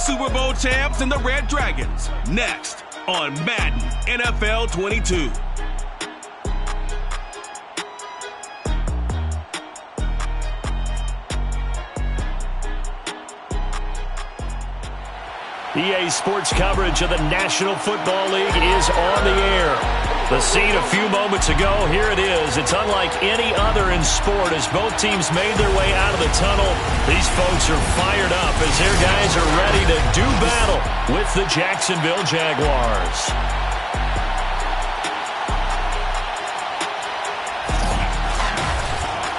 Super Bowl champs and the Red Dragons, next on Madden NFL 22. EA Sports coverage of the National Football League is on the air. The scene a few moments ago, here it is. It's unlike any other in sport as both teams made their way out of the tunnel. These folks are fired up as their guys are ready to do battle with the Jacksonville Jaguars.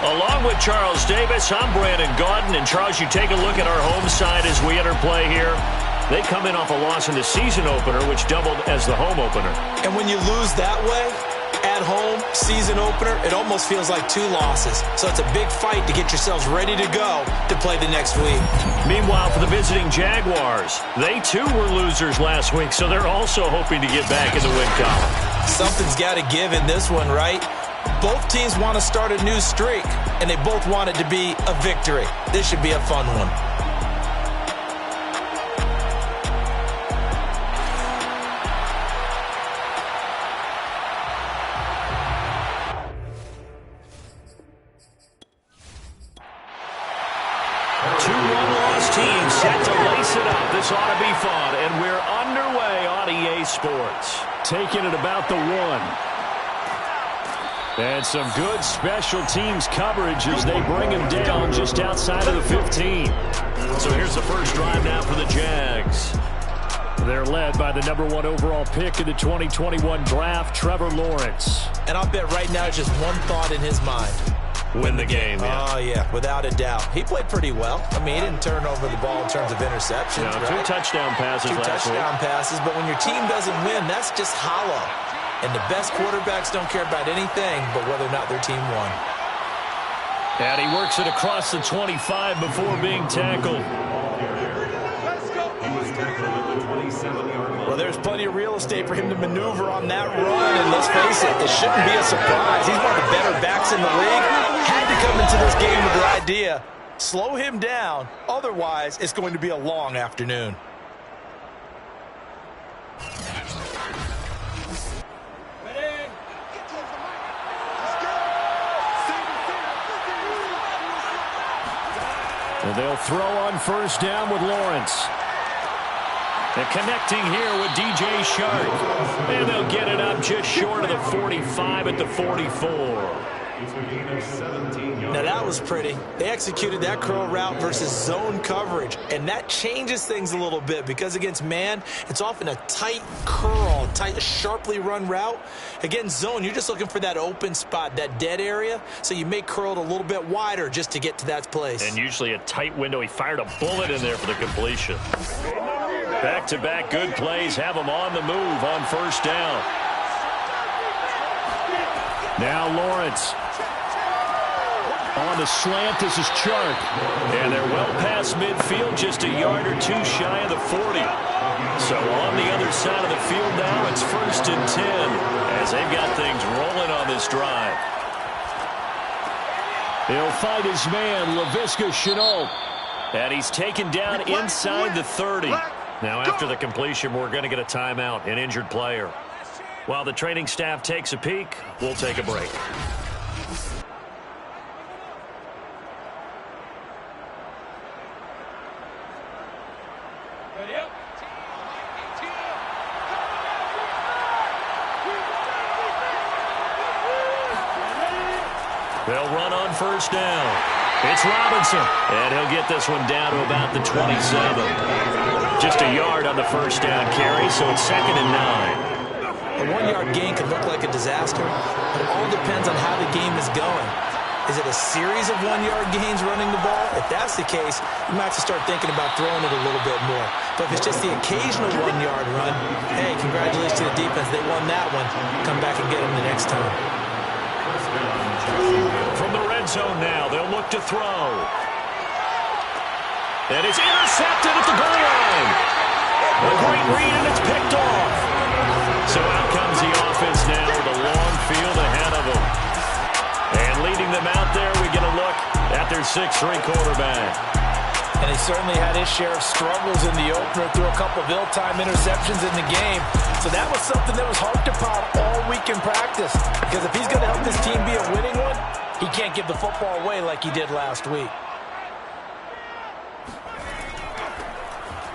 Along with Charles Davis, I'm Brandon Gaudin. And Charles, you take a look at our home side as we enter play here. They come in off a loss in the season opener, which doubled as the home opener. And when you lose that way, at home, season opener, it almost feels like two losses. So it's a big fight to get yourselves ready to go to play the next week. Meanwhile, for the visiting Jaguars, they too were losers last week, so they're also hoping to get back in the win column. Something's got to give in this one, right? Both teams want to start a new streak, and they both want it to be a victory. This should be a fun one. Two one-loss teams set to lace it up. This ought to be fun, and we're underway on EA Sports. Taking it about the one. And some good special teams coverage as they bring him down just outside of the 15. So here's the first drive now for the Jags. They're led by the #1 overall pick in the 2021 draft, Trevor Lawrence. And I'll bet right now just one thought in his mind. Win the game, yeah. Oh, yeah, without a doubt. He played pretty well. I mean, he didn't turn over the ball in terms of interceptions. No, right? two touchdown passes last week. But when your team doesn't win, that's just hollow. And the best quarterbacks don't care about anything but whether or not their team won. And he works it across the 25 before being tackled. Well, there's plenty of real estate for him to maneuver on that run. And let's face it shouldn't be a surprise. He's one of the better backs in the league. Had to come into this game with the idea, slow him down. Otherwise, it's going to be a long afternoon. And they'll throw on first down with Lawrence. And connecting here with DJ Shark. And they'll get it up just short of the 45 at the 44. Now that was pretty. They executed that curl route versus zone coverage. And that changes things a little bit because against man, it's often a tight curl, tight, sharply run route. Against zone, you're just looking for that open spot, that dead area. So you may curl it a little bit wider just to get to that place. And usually a tight window. He fired a bullet in there for the completion. Back-to-back good plays have him on the move on first down. Now Lawrence. On the slant, this is Chark. And they're well past midfield, just a yard or two shy of the 40. So on the other side of the field now, it's 1st and 10 as they've got things rolling on this drive. He'll fight his man, Laviska Shenault. And he's taken down inside the 30. Now after the completion, we're going to get a timeout, an injured player. While the training staff takes a peek, we'll take a break. They'll run on first down. It's Robinson, and he'll get this one down to about the 27. Just a yard on the first down carry, so it's 2nd and 9. A 1-yard gain could look like a disaster, but it all depends on how the game is going. Is it a series of 1-yard gains running the ball? If that's the case, you might have to start thinking about throwing it a little bit more. But if it's just the occasional 1-yard run, hey, congratulations to the defense. They won that one. Come back and get them the next time. From the red zone now, they'll look to throw. And it's intercepted at the goal line. A great read, and it's picked off. So out comes the offense now with a long field ahead of them. And leading them out there, we get a look at their 6'3" quarterback. And he certainly had his share of struggles in the opener, threw a couple of ill-timed interceptions in the game. So that was something that was harped upon all week in practice. Because if he's going to help this team be a winning one, he can't give the football away like he did last week.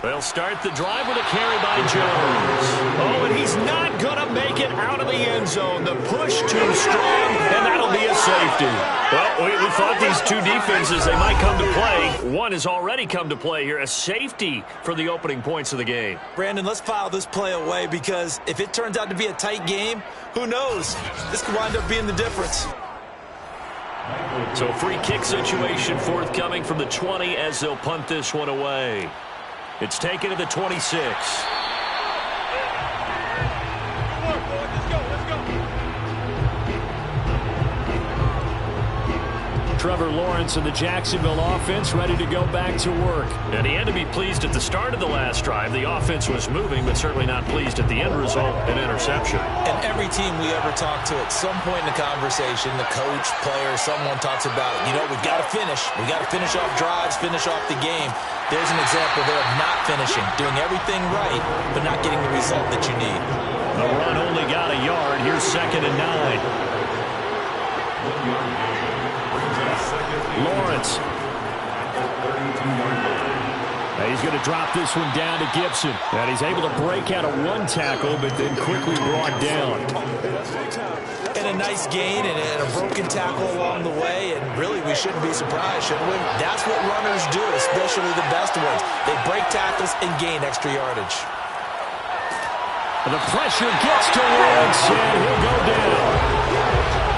They'll start the drive with a carry by Jones. Oh, and he's not going to make it out of the end zone. The push too strong, and that'll be a safety. Well, we thought these two defenses, they might come to play. One has already come to play here, a safety for the opening points of the game. Brandon, let's file this play away because if it turns out to be a tight game, who knows? This could wind up being the difference. So free kick situation forthcoming from the 20 as they'll punt this one away. It's taken to the 26. Trevor Lawrence and the Jacksonville offense ready to go back to work. And he had to be pleased at the start of the last drive. The offense was moving, but certainly not pleased at the end result, an interception. And every team we ever talk to at some point in the conversation, the coach, player, someone talks about, you know, we've got to finish. We've got to finish off drives, finish off the game. There's an example there of not finishing, doing everything right, but not getting the result that you need. The run only got a yard. Here's 2nd and 9. Lawrence. He's going to drop this one down to Gibson. And he's able to break out of one tackle, but then quickly brought down. And a nice gain and a broken tackle along the way. And really, we shouldn't be surprised, should we? That's what runners do, especially the best ones. They break tackles and gain extra yardage. The pressure gets to Lawrence, and he'll go down.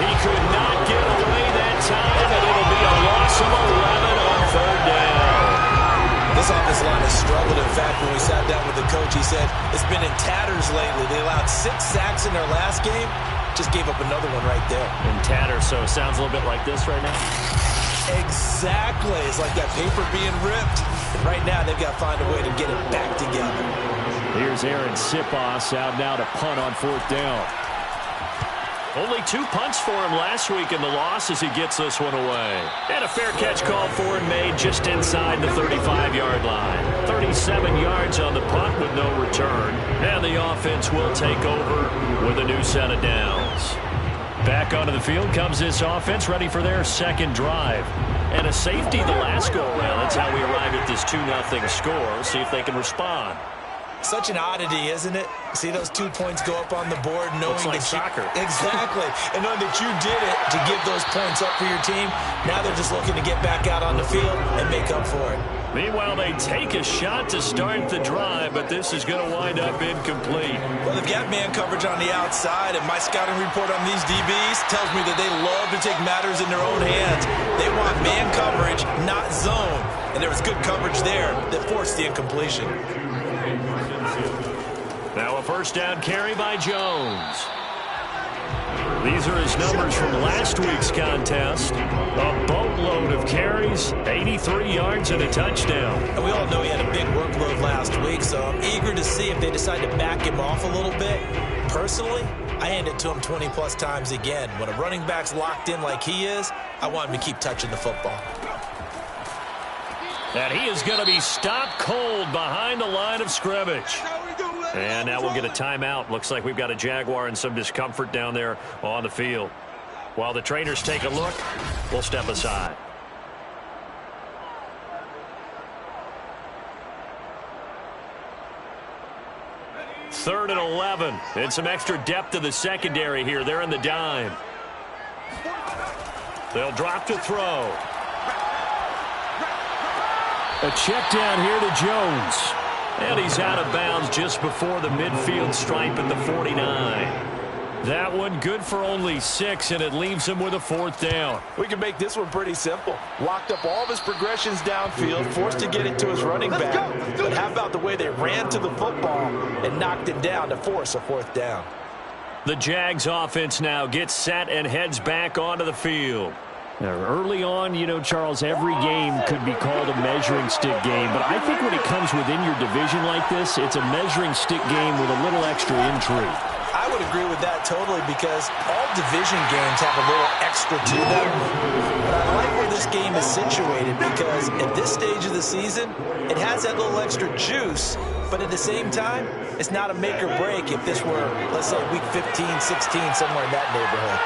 He could not get away that time, and it'll be a loss of 11 on 3rd down. This offensive line has struggled. In fact, when we sat down with the coach, he said it's been in tatters lately. They allowed 6 sacks in their last game. Just gave up another one right there. In tatters, so it sounds a little bit like this right now. Exactly. It's like that paper being ripped. And right now, they've got to find a way to get it back together. Here's Aaron Sipos out now to punt on 4th down. Only 2 punts for him last week in the loss as he gets this one away. And a fair catch called for and made just inside the 35-yard line. 37 yards on the punt with no return. And the offense will take over with a new set of downs. Back onto the field comes this offense ready for their 2nd drive. And a safety the last go-around. That's how we arrive at this 2-0 score. See if they can respond. Such an oddity, isn't it? See those 2 points go up on the board knowing looks like that soccer. Exactly. And knowing that you did it to give those points up for your team. Now they're just looking to get back out on the field and make up for it. Meanwhile, they take a shot to start the drive, but this is going to wind up incomplete. Well, they've got man coverage on the outside, and my scouting report on these DBs tells me that they love to take matters in their own hands. They want man coverage, not zone. And there was good coverage there that forced the incompletion. Now a 1st down carry by Jones. These are his numbers from last week's contest. A boatload of carries, 83 yards and a touchdown. And we all know he had a big workload last week, so I'm eager to see if they decide to back him off a little bit. Personally, I hand it to him 20-plus times again. When a running back's locked in like he is, I want him to keep touching the football. And he is going to be stopped cold behind the line of scrimmage. And now we'll get a timeout. Looks like we've got a Jaguar and some discomfort down there on the field. While the trainers take a look, we'll step aside. Third and 11. And some extra depth to the secondary here. They're in the dime. They'll drop to throw. A check down here to Jones. And he's out of bounds just before the midfield stripe at the 49. That one good for only 6, and it leaves him with a 4th down. We can make this one pretty simple. Locked up all of his progressions downfield, forced to get it to his running back. But how about the way they ran to the football and knocked it down to force a 4th down? The Jags offense now gets set and heads back onto the field. Now, early on, you know, Charles, every game could be called a measuring stick game. But I think when it comes within your division like this, it's a measuring stick game with a little extra intrigue. I would would agree with that totally because all division games have a little extra to them. But I like where this game is situated because at this stage of the season, it has that little extra juice, but at the same time, it's not a make or break if this were, let's say, week 15, 16, somewhere in that neighborhood.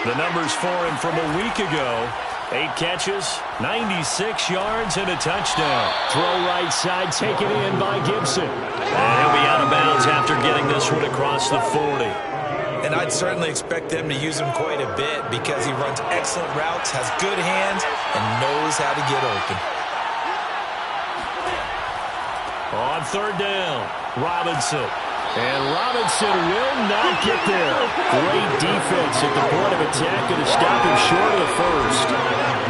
The numbers for him from a week ago: 8 catches, 96 yards, and a touchdown. Throw right side, taken in by Gibson. And he'll be out of bounds after getting this one across the 40. And I'd certainly expect them to use him quite a bit because he runs excellent routes, has good hands, and knows how to get open. On third down, Robinson. And Robinson will not get there. Great defense at the point of attack and to stop him short of the first.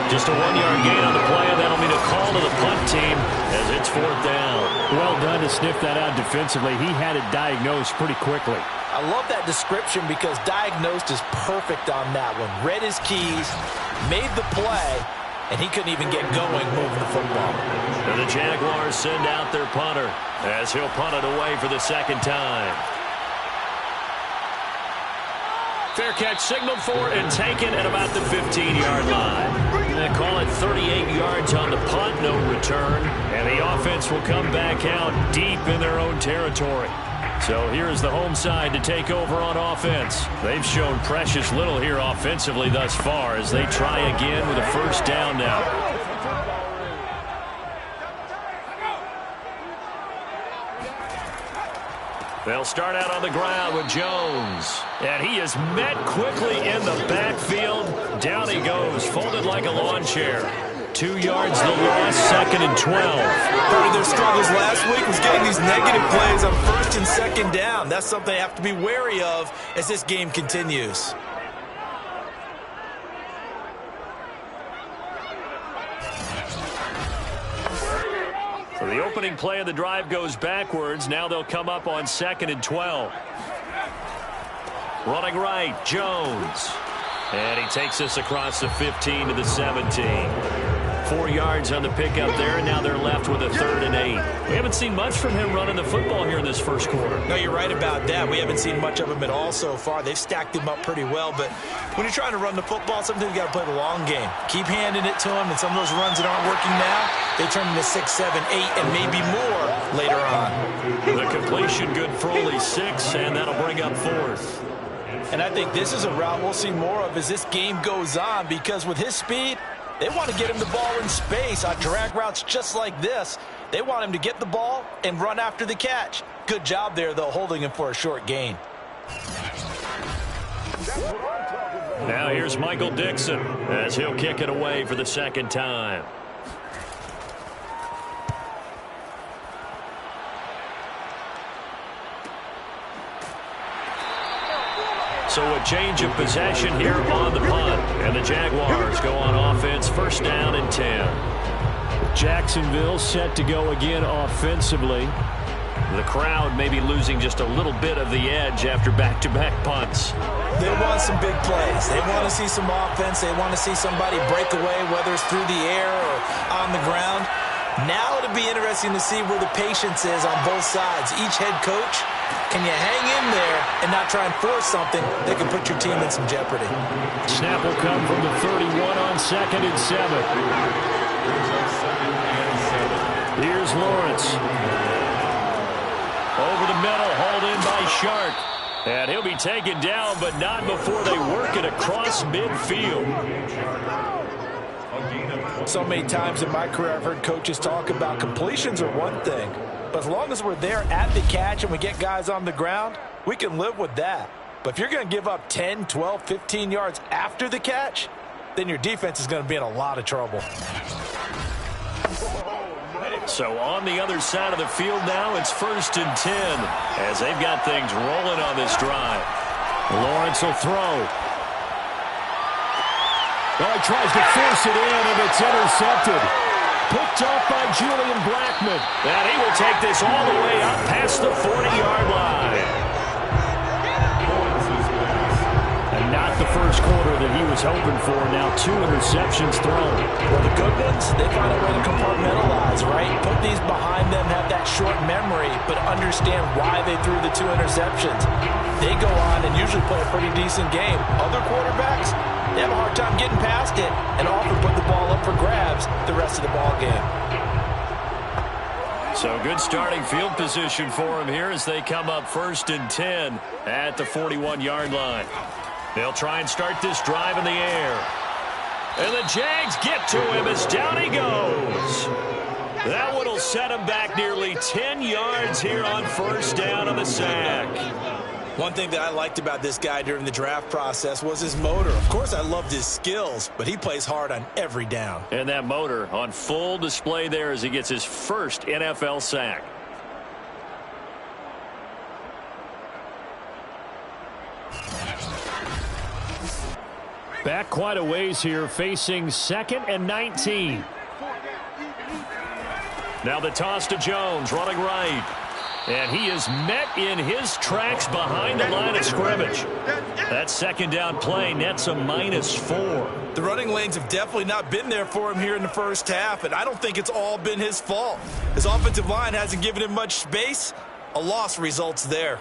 Just a 1-yard gain on the play, and that'll mean a call to the punt team as it's fourth down. Well done to sniff that out defensively. He had it diagnosed pretty quickly. I love that description because diagnosed is perfect on that one. Read his keys, made the play, and he couldn't even get going moving the football. And the Jaguars send out their punter as he'll punt it away for the second time. Fair catch signaled for and taken at about the 15-yard line. They call it 38 yards on the punt, no return. And the offense will come back out deep in their own territory. So here's the home side to take over on offense. They've shown precious little here offensively thus far as they try again with a first down now. They'll start out on the ground with Jones. And he is met quickly in the backfield. Down he goes, folded like a lawn chair. 2 yards the loss, 2nd and 12. Part of their struggles last week was getting these negative plays on 1st and 2nd down. That's something they have to be wary of as this game continues. So the opening play of the drive goes backwards. Now they'll come up on 2nd and 12. Running right, Jones. And he takes us across the 15 to the 17. 4 yards on the pickup there, and now they're left with a 3rd and 8. We haven't seen much from him running the football here in this first quarter. No, you're right about that. We haven't seen much of him at all so far. They've stacked him up pretty well, but when you're trying to run the football, sometimes you got to play the long game. Keep handing it to him, and some of those runs that aren't working now, they turn into 6, 7, 8, and maybe more later on. The completion good for only 6, and that'll bring up 4th. And I think this is a route we'll see more of as this game goes on because with his speed, they want to get him the ball in space on drag routes just like this. They want him to get the ball and run after the catch. Good job there, though, holding him for a short gain. Now here's Michael Dixon as he'll kick it away for the 2nd time. So a change of possession here on the punt. And the Jaguars go on offense, 1st down and 10. Jacksonville set to go again offensively. The crowd may be losing just a little bit of the edge after back-to-back punts. They want some big plays. They want to see some offense. They want to see somebody break away, whether it's through the air or on the ground. Now it'll be interesting to see where the patience is on both sides. Each head coach, can you hang in there and not try and force something that can put your team in some jeopardy? Snap will come from the 31 on 2nd and 7. Here's Lawrence. Over the middle, hauled in by Shark. And he'll be taken down, but not before they work it across midfield. So many times in my career I've heard coaches talk about completions are one thing, but as long as we're there at the catch and we get guys on the ground, we can live with that. But if you're going to give up 10, 12, 15 yards after the catch, then your defense is going to be in a lot of trouble. So on the other side of the field now, it's 1st and 10 as they've got things rolling on this drive. Lawrence will throw. Oh, he tries to force it in, and it's intercepted. Picked off by Julian Blackman. And he will take this all the way up past the 40-yard line. not the first quarter that he was hoping for. Now 2 interceptions thrown. Well, the good ones, they find a way to compartmentalize, right? Put these behind them, have that short memory, but understand why they threw the 2 interceptions. They go on and usually play a pretty decent game. Other quarterbacks, they have a hard time getting past it and often put the ball up for grabs the rest of the ball game. So good starting field position for him here as they come up 1st and 10 at the 41-yard line. They'll try and start this drive in the air. And the Jags get to him as down he goes. That one will set him back nearly 10 yards here on 1st down on the sack. One thing that I liked about this guy during the draft process was his motor. Of course, I loved his skills, but he plays hard on every down. And that motor on full display there as he gets his first NFL sack. Back quite a ways here, facing 2nd and 19. Now the toss to Jones, running right. And he is met in his tracks behind the line of scrimmage. That 2nd down play nets a -4. The running lanes have definitely not been there for him here in the first half, and I don't think it's all been his fault. His offensive line hasn't given him much space. A loss results there.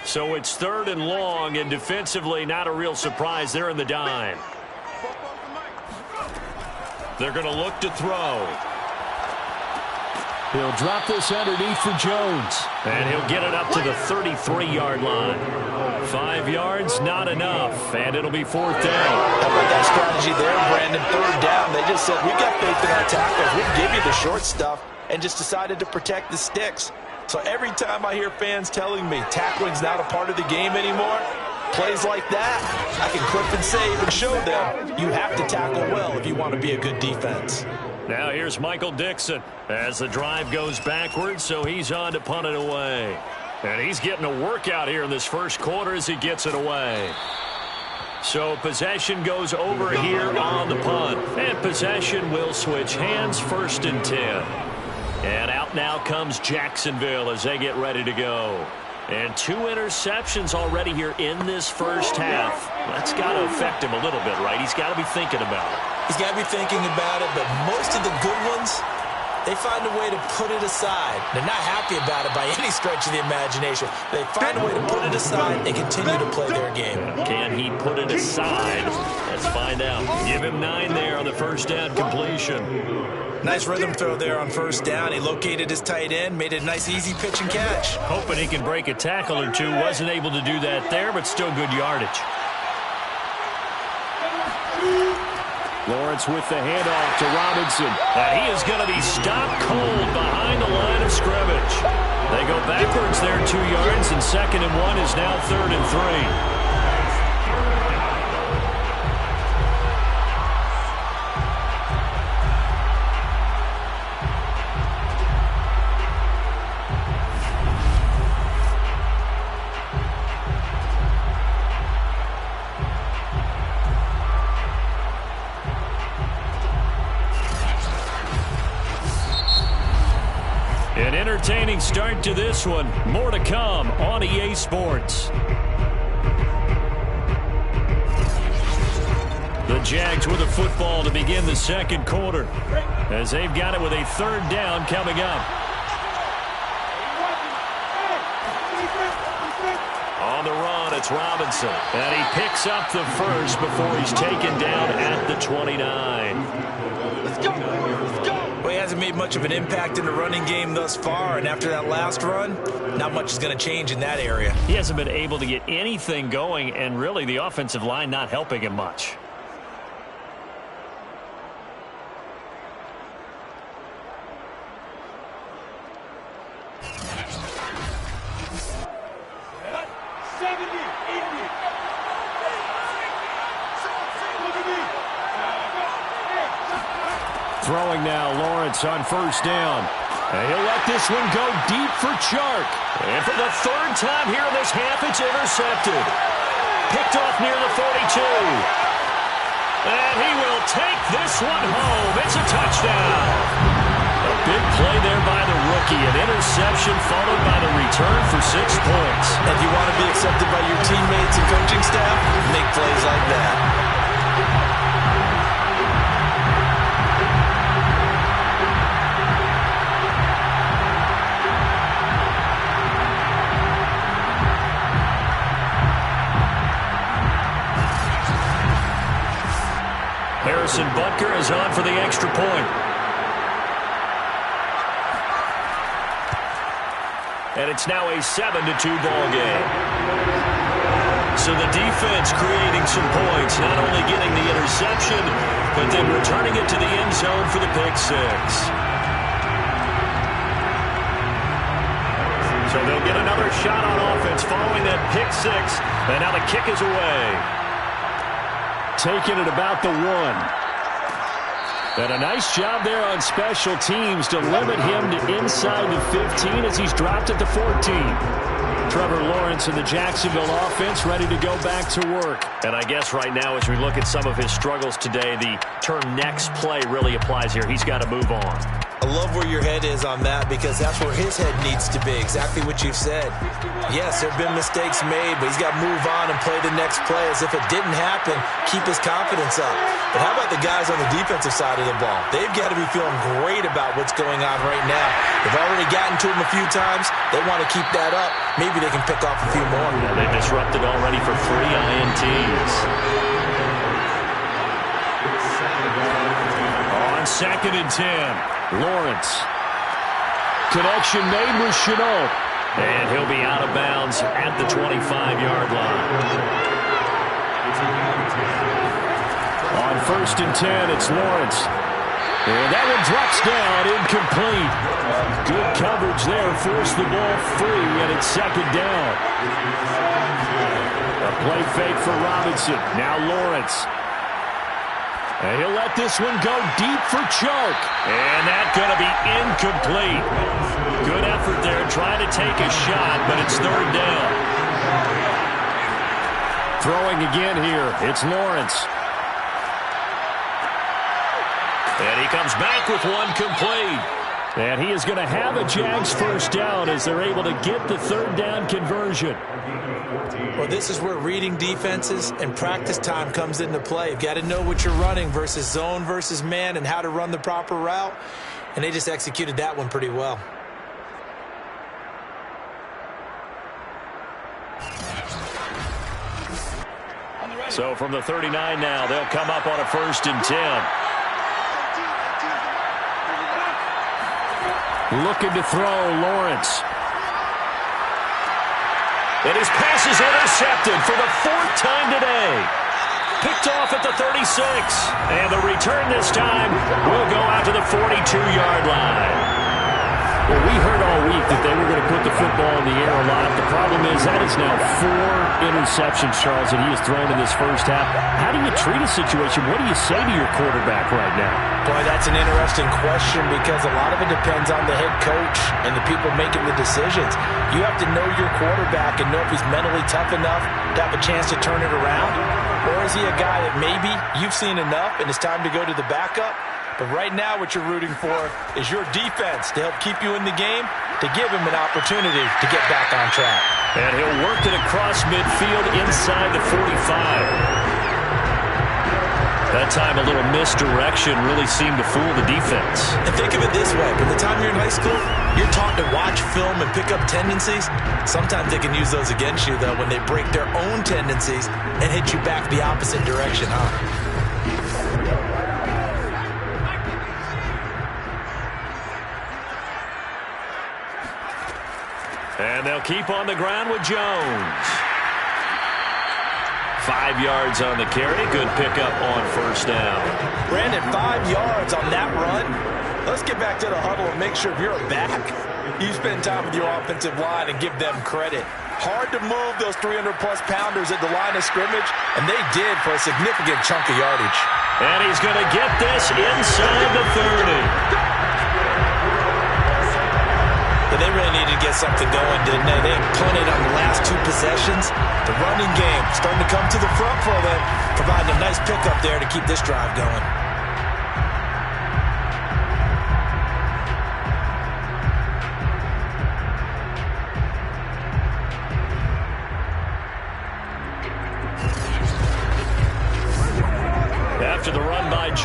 So it's 3rd and long, and defensively not a real surprise. They're in the dime. They're going to look to throw. He'll drop this underneath for Jones. And he'll get it up to the 33-yard line. 5 yards, not enough, and it'll be 4th down. How about that strategy there, Brandon? 3rd down. They just said, we've got faith in our tackles. We'll give you the short stuff, and just decided to protect the sticks. So every time I hear fans telling me tackling's not a part of the game anymore, plays like that, I can clip and save and show them you have to tackle well if you want to be a good defense. Now here's Michael Dixon as the drive goes backwards, so he's on to punt it away. And he's getting a workout here in this first quarter as he gets it away. So possession goes over here on the punt. And possession will switch hands, 1st and 10. And out now comes Jacksonville as they get ready to go. And 2 interceptions already here in this first half. That's got to affect him a little bit, right? He's got to be thinking about it. He's got to be thinking about it, but most of the good ones, they find a way to put it aside. They're not happy about it by any stretch of the imagination. They find a way to put it aside and continue to play their game. Can he put it aside? Let's find out. Give him 9 there on the 1st down completion. Nice rhythm throw there on 1st down. He located his tight end, made it a nice easy pitch and catch. Hoping he can break a tackle or two. Wasn't able to do that there, but still good yardage. Lawrence with the handoff to Robinson. And he is going to be stopped cold behind the line of scrimmage. They go backwards there 2 yards, and 2nd and 1 is now 3rd and 3. An entertaining start to this one. More to come on EA Sports. The Jags with a football to begin the 2nd quarter as they've got it with a 3rd down coming up. On the run, it's Robinson. And he picks up the first before he's taken down at the 29. Well, he hasn't made much of an impact in the running game thus far, and after that last run, not much is going to change in that area. He hasn't been able to get anything going, and really the offensive line not helping him much. Throwing now, Lawrence on 1st down. And he'll let this one go deep for Chark. And for the 3rd time here in this half, it's intercepted. Picked off near the 42. And he will take this one home. It's a touchdown. Big play there by the rookie. An interception followed by the return for 6 points. If you want to be accepted by your teammates and coaching staff, make plays like that. Harrison Butker is on for the extra point. And it's now a 7-2 ball game. So the defense creating some points, not only getting the interception, but then returning it to the end zone for the pick six. So they'll get another shot on offense following that pick six. And now the kick is away. Taking it about the 1. And a nice job there on special teams to limit him to inside the 15 as he's dropped at the 14. Trevor Lawrence and the Jacksonville offense ready to go back to work. And I guess right now as we look at some of his struggles today, the term next play really applies here. He's got to move on. I love where your head is on that because that's where his head needs to be, exactly what you've said. Yes, there have been mistakes made, but he's got to move on and play the next play as if it didn't happen, keep his confidence up. But how about the guys on the defensive side of the ball? They've got to be feeling great about what's going on right now. They've already gotten to him a few times. They want to keep that up. Maybe they can pick off a few more. Yeah, they've disrupted already for 3 INTs. On 2nd and 10. Lawrence. Connection made with Chenault. And he'll be out of bounds at the 25-yard line. On 1st and 10, it's Lawrence. And that one drops down, incomplete. Good coverage there, forced the ball free, and it's 2nd down. A play fake for Robinson. Now Lawrence. And he'll let this one go deep for Chark. And that's going to be incomplete. Good effort there trying to take a shot, but it's 3rd down. Throwing again here, it's Lawrence. And he comes back with one complete. And he is going to have a Jags 1st down as they're able to get the 3rd down conversion. Well, this is where reading defenses and practice time comes into play. You've got to know what you're running versus zone versus man and how to run the proper route. And they just executed that one pretty well. So from the 39 now, they'll come up on a 1st and 10. Looking to throw, Lawrence. And his pass is intercepted for the 4th time today. Picked off at the 36. And the return this time will go out to the 42-yard line. Well, we heard all week that they were going to put the football in the air a lot. The problem is that is now 4 interceptions, Charles, that he has thrown in this first half. How do you treat a situation? What do you say to your quarterback right now? Boy, that's an interesting question because a lot of it depends on the head coach and the people making the decisions. You have to know your quarterback and know if he's mentally tough enough to have a chance to turn it around. Or is he a guy that maybe you've seen enough and it's time to go to the backup? But right now what you're rooting for is your defense to help keep you in the game, to give him an opportunity to get back on track. And he'll work it across midfield inside the 45. That time a little misdirection really seemed to fool the defense. And think of it this way. From the time you're in high school, you're taught to watch film and pick up tendencies. Sometimes they can use those against you, though, when they break their own tendencies and hit you back the opposite direction, huh? And they'll keep on the ground with Jones. 5 yards on the carry. Good pickup on 1st down. Brandon, 5 yards on that run. Let's get back to the huddle and make sure if you're a back, you spend time with your offensive line and give them credit. Hard to move those 300-plus pounders at the line of scrimmage, and they did for a significant chunk of yardage. And he's going to get this inside the 30. They really needed to get something going, didn't they? They punted on the last 2 possessions. The running game starting to come to the front for them, providing a nice pickup there to keep this drive going.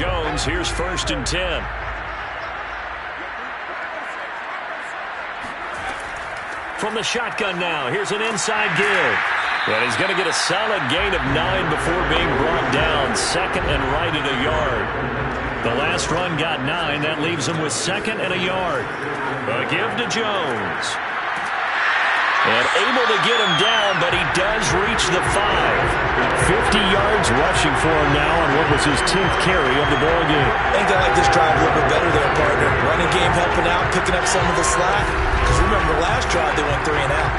Jones. Here's 1st and 10. From the shotgun now, here's an inside give. And he's going to get a solid gain of 9 before being brought down. 2nd and right at a yard. The last run got 9. That leaves him with 2nd and a yard. A give to Jones. And able to get him down, but he does reach the 5. 50 yards rushing for him now on what was his 10th carry of the ball game. I think they like this drive a little bit better there, partner. Running game helping out, picking up some of the slack. Because remember, the last drive they went 3 and out.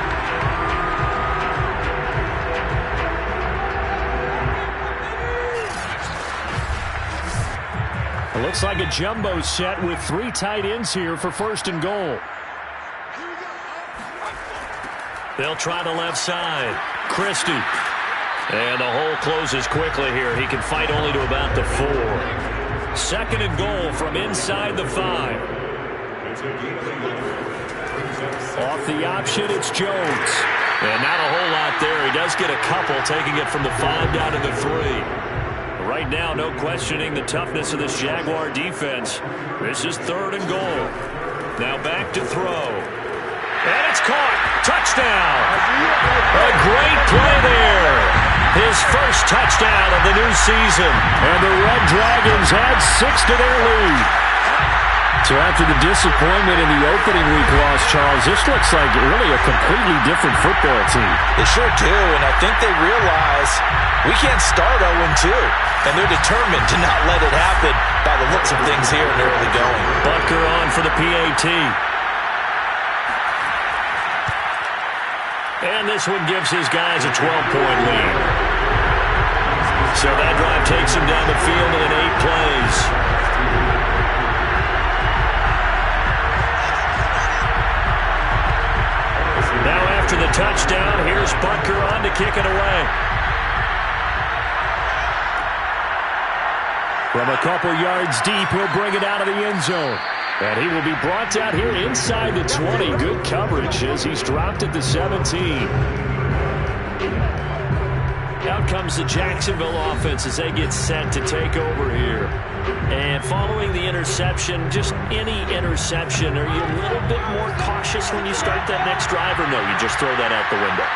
It looks like a jumbo set with 3 tight ends here for 1st and goal. They'll try the left side. Christie. And the hole closes quickly here. He can fight only to about the 4. 2nd and goal from inside the 5. Off the option, it's Jones. And not a whole lot there. He does get a couple, taking it from the 5 down to the 3. Right now, no questioning the toughness of this Jaguar defense. This is 3rd and goal. Now back to throw. And it's caught. Touchdown. A great play there. His first touchdown of the new season. And the Red Dragons add 6 to their lead. So after the disappointment in the opening week loss, Charles, this looks like really a completely different football team. They sure do, and I think they realize we can't start 0-2. And they're determined to not let it happen by the looks of things here in the early going. Butker on for the PAT. And this one gives his guys a 12-point lead. So that drive takes him down the field in 8 plays. Now after the touchdown, here's Butker on to kick it away. From a couple yards deep, he'll bring it out of the end zone. And he will be brought down here inside the 20. Good coverage as he's dropped at the 17. Out comes the Jacksonville offense as they get set to take over here. And following the interception, just any interception, are you a little bit more cautious when you start that next drive, or no, you just throw that out the window?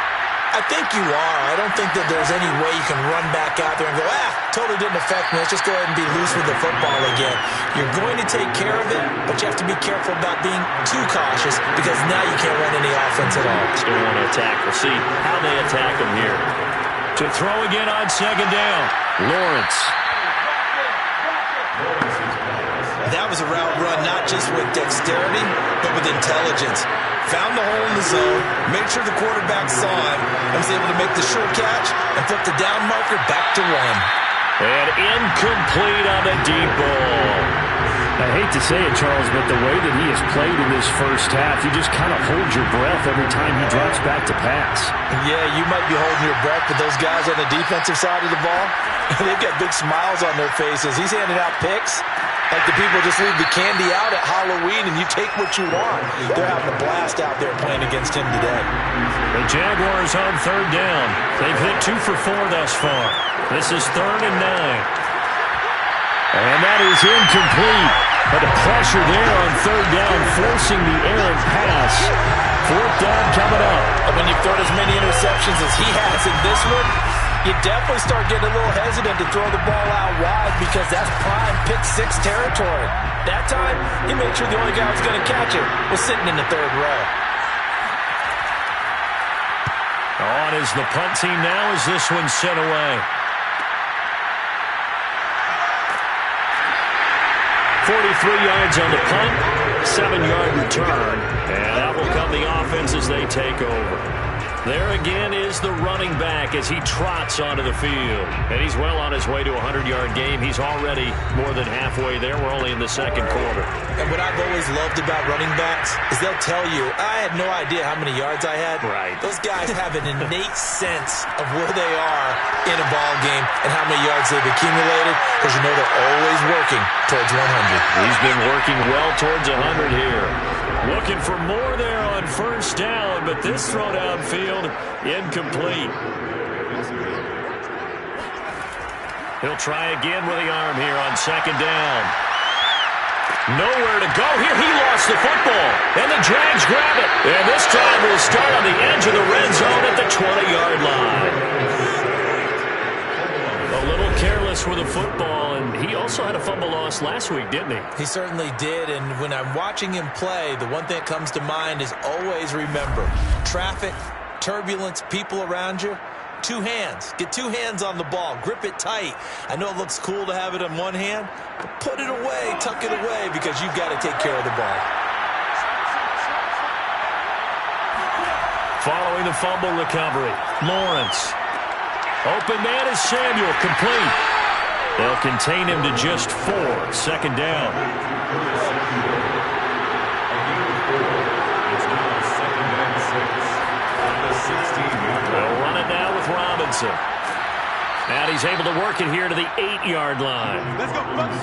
I think you are. I don't think that there's any way you can run back out there and go, totally didn't affect me. Let's just go ahead and be loose with the football again. You're going to take care of it, but you have to be careful about being too cautious because now you can't run any offense at all. Just going to want to attack. We'll see how they attack him here. To throw again on 2nd down. Lawrence. That was a route run not just with dexterity, but with intelligence. Found the hole in the zone, made sure the quarterback saw him, and was able to make the sure catch and flip the down marker back to 1. And incomplete on the deep ball. I hate to say it, Charles, but the way that he has played in this first half, you just kind of hold your breath every time he drops back to pass. Yeah, you might be holding your breath, but those guys on the defensive side of the ball, they've got big smiles on their faces. He's handing out picks like the people just leave the candy out at Halloween and you take what you want. They're having a blast out there playing against him today. The Jaguars on 3rd down. They've hit 2 for 4 thus far. This is 3rd and 9. And that is incomplete. But the pressure there on 3rd down, forcing the errant pass. 4th down coming up. And when you've thrown as many interceptions as he has in this one, you definitely start getting a little hesitant to throw the ball out wide because that's prime pick 6 territory. That time, he made sure the only guy who was going to catch it was sitting in the 3rd row. On is the punt team now as this one's sent away. 43 yards on the punt, 7-yard return, and that will come the offense as they take over. There again is the running back as he trots onto the field. And he's well on his way to a 100-yard game. He's already more than halfway there. We're only in the 2nd quarter. And what I've always loved about running backs is they'll tell you, I had no idea how many yards I had. Right. Those guys have an innate sense of where they are in a ball game and how many yards they've accumulated because you know they're always working towards 100. He's been working well towards 100 here. Looking for more there on 1st down, but this throw downfield incomplete. He'll try again with the arm here on second down. Nowhere to go here. He lost the football. And the Jags grab it. And this drive will start on the edge of the red zone at the 20-yard line. A little careless with the football, and he also had a fumble loss last week, didn't he? He certainly did, and when I'm watching him play, the one thing that comes to mind is always remember, traffic, turbulence, people around you, two hands. Get two hands on the ball. Grip it tight. I know it looks cool to have it in one hand, but put it away, tuck it away, because you've got to take care of the ball. Following the fumble recovery, Lawrence. Open man is Samuel, complete. They'll contain him to just 4. Second down. They'll run it now with Robinson. And he's able to work it here to the 8-yard line.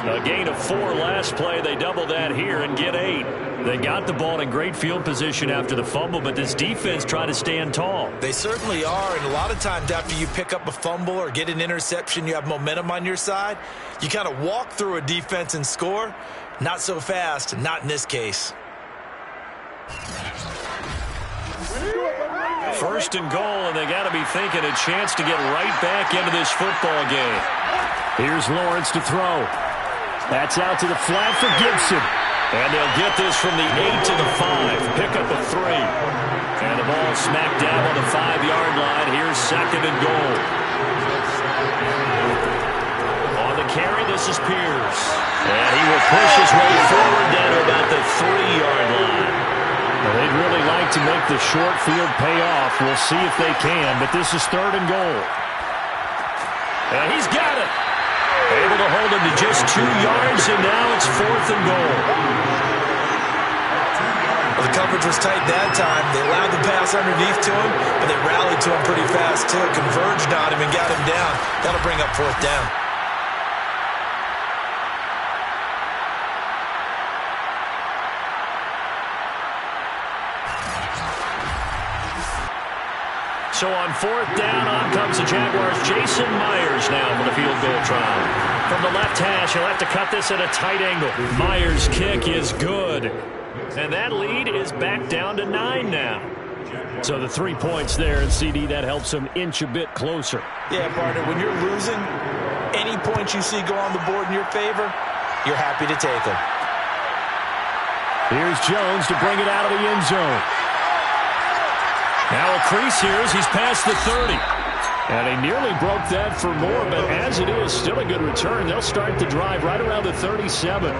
A gain of 4 last play. They double that here and get 8. They got the ball in great field position after the fumble, but this defense tried to stand tall. They certainly are, and a lot of times after you pick up a fumble or get an interception, you have momentum on your side. You kind of walk through a defense and score. Not so fast, not in this case. First and goal, and they got to be thinking a chance to get right back into this football game. Here's Lawrence to throw. That's out to the flat for Gibson. And they'll get this from the 8 to the 5. Pick up a 3. And the ball smack dab on the 5-yard line. Here's second and goal. On the carry, this is Pierce. And he will push his way forward down to about the 3-yard line. Well, they'd really like to make the short field pay off. We'll see if they can, but this is third and goal. And he's got it. Able to hold him to just 2 yards, and now it's fourth and goal. Well, the coverage was tight that time. They allowed the pass underneath to him, but they rallied to him pretty fast, too. Converged on him and got him down. That'll bring up fourth down. So on fourth down, on comes the Jaguars. Jason Myers now for the field goal try. From the left hash, he'll have to cut this at a tight angle. Myers' kick is good. And that lead is back down to 9 now. So the 3 points there, and CD, that helps him inch a bit closer. Yeah, partner, when you're losing, any points you see go on the board in your favor, you're happy to take them. Here's Jones to bring it out of the end zone. Now a crease here as he's past the 30. And he nearly broke that for more, but as it is, still a good return. They'll start the drive right around the 37.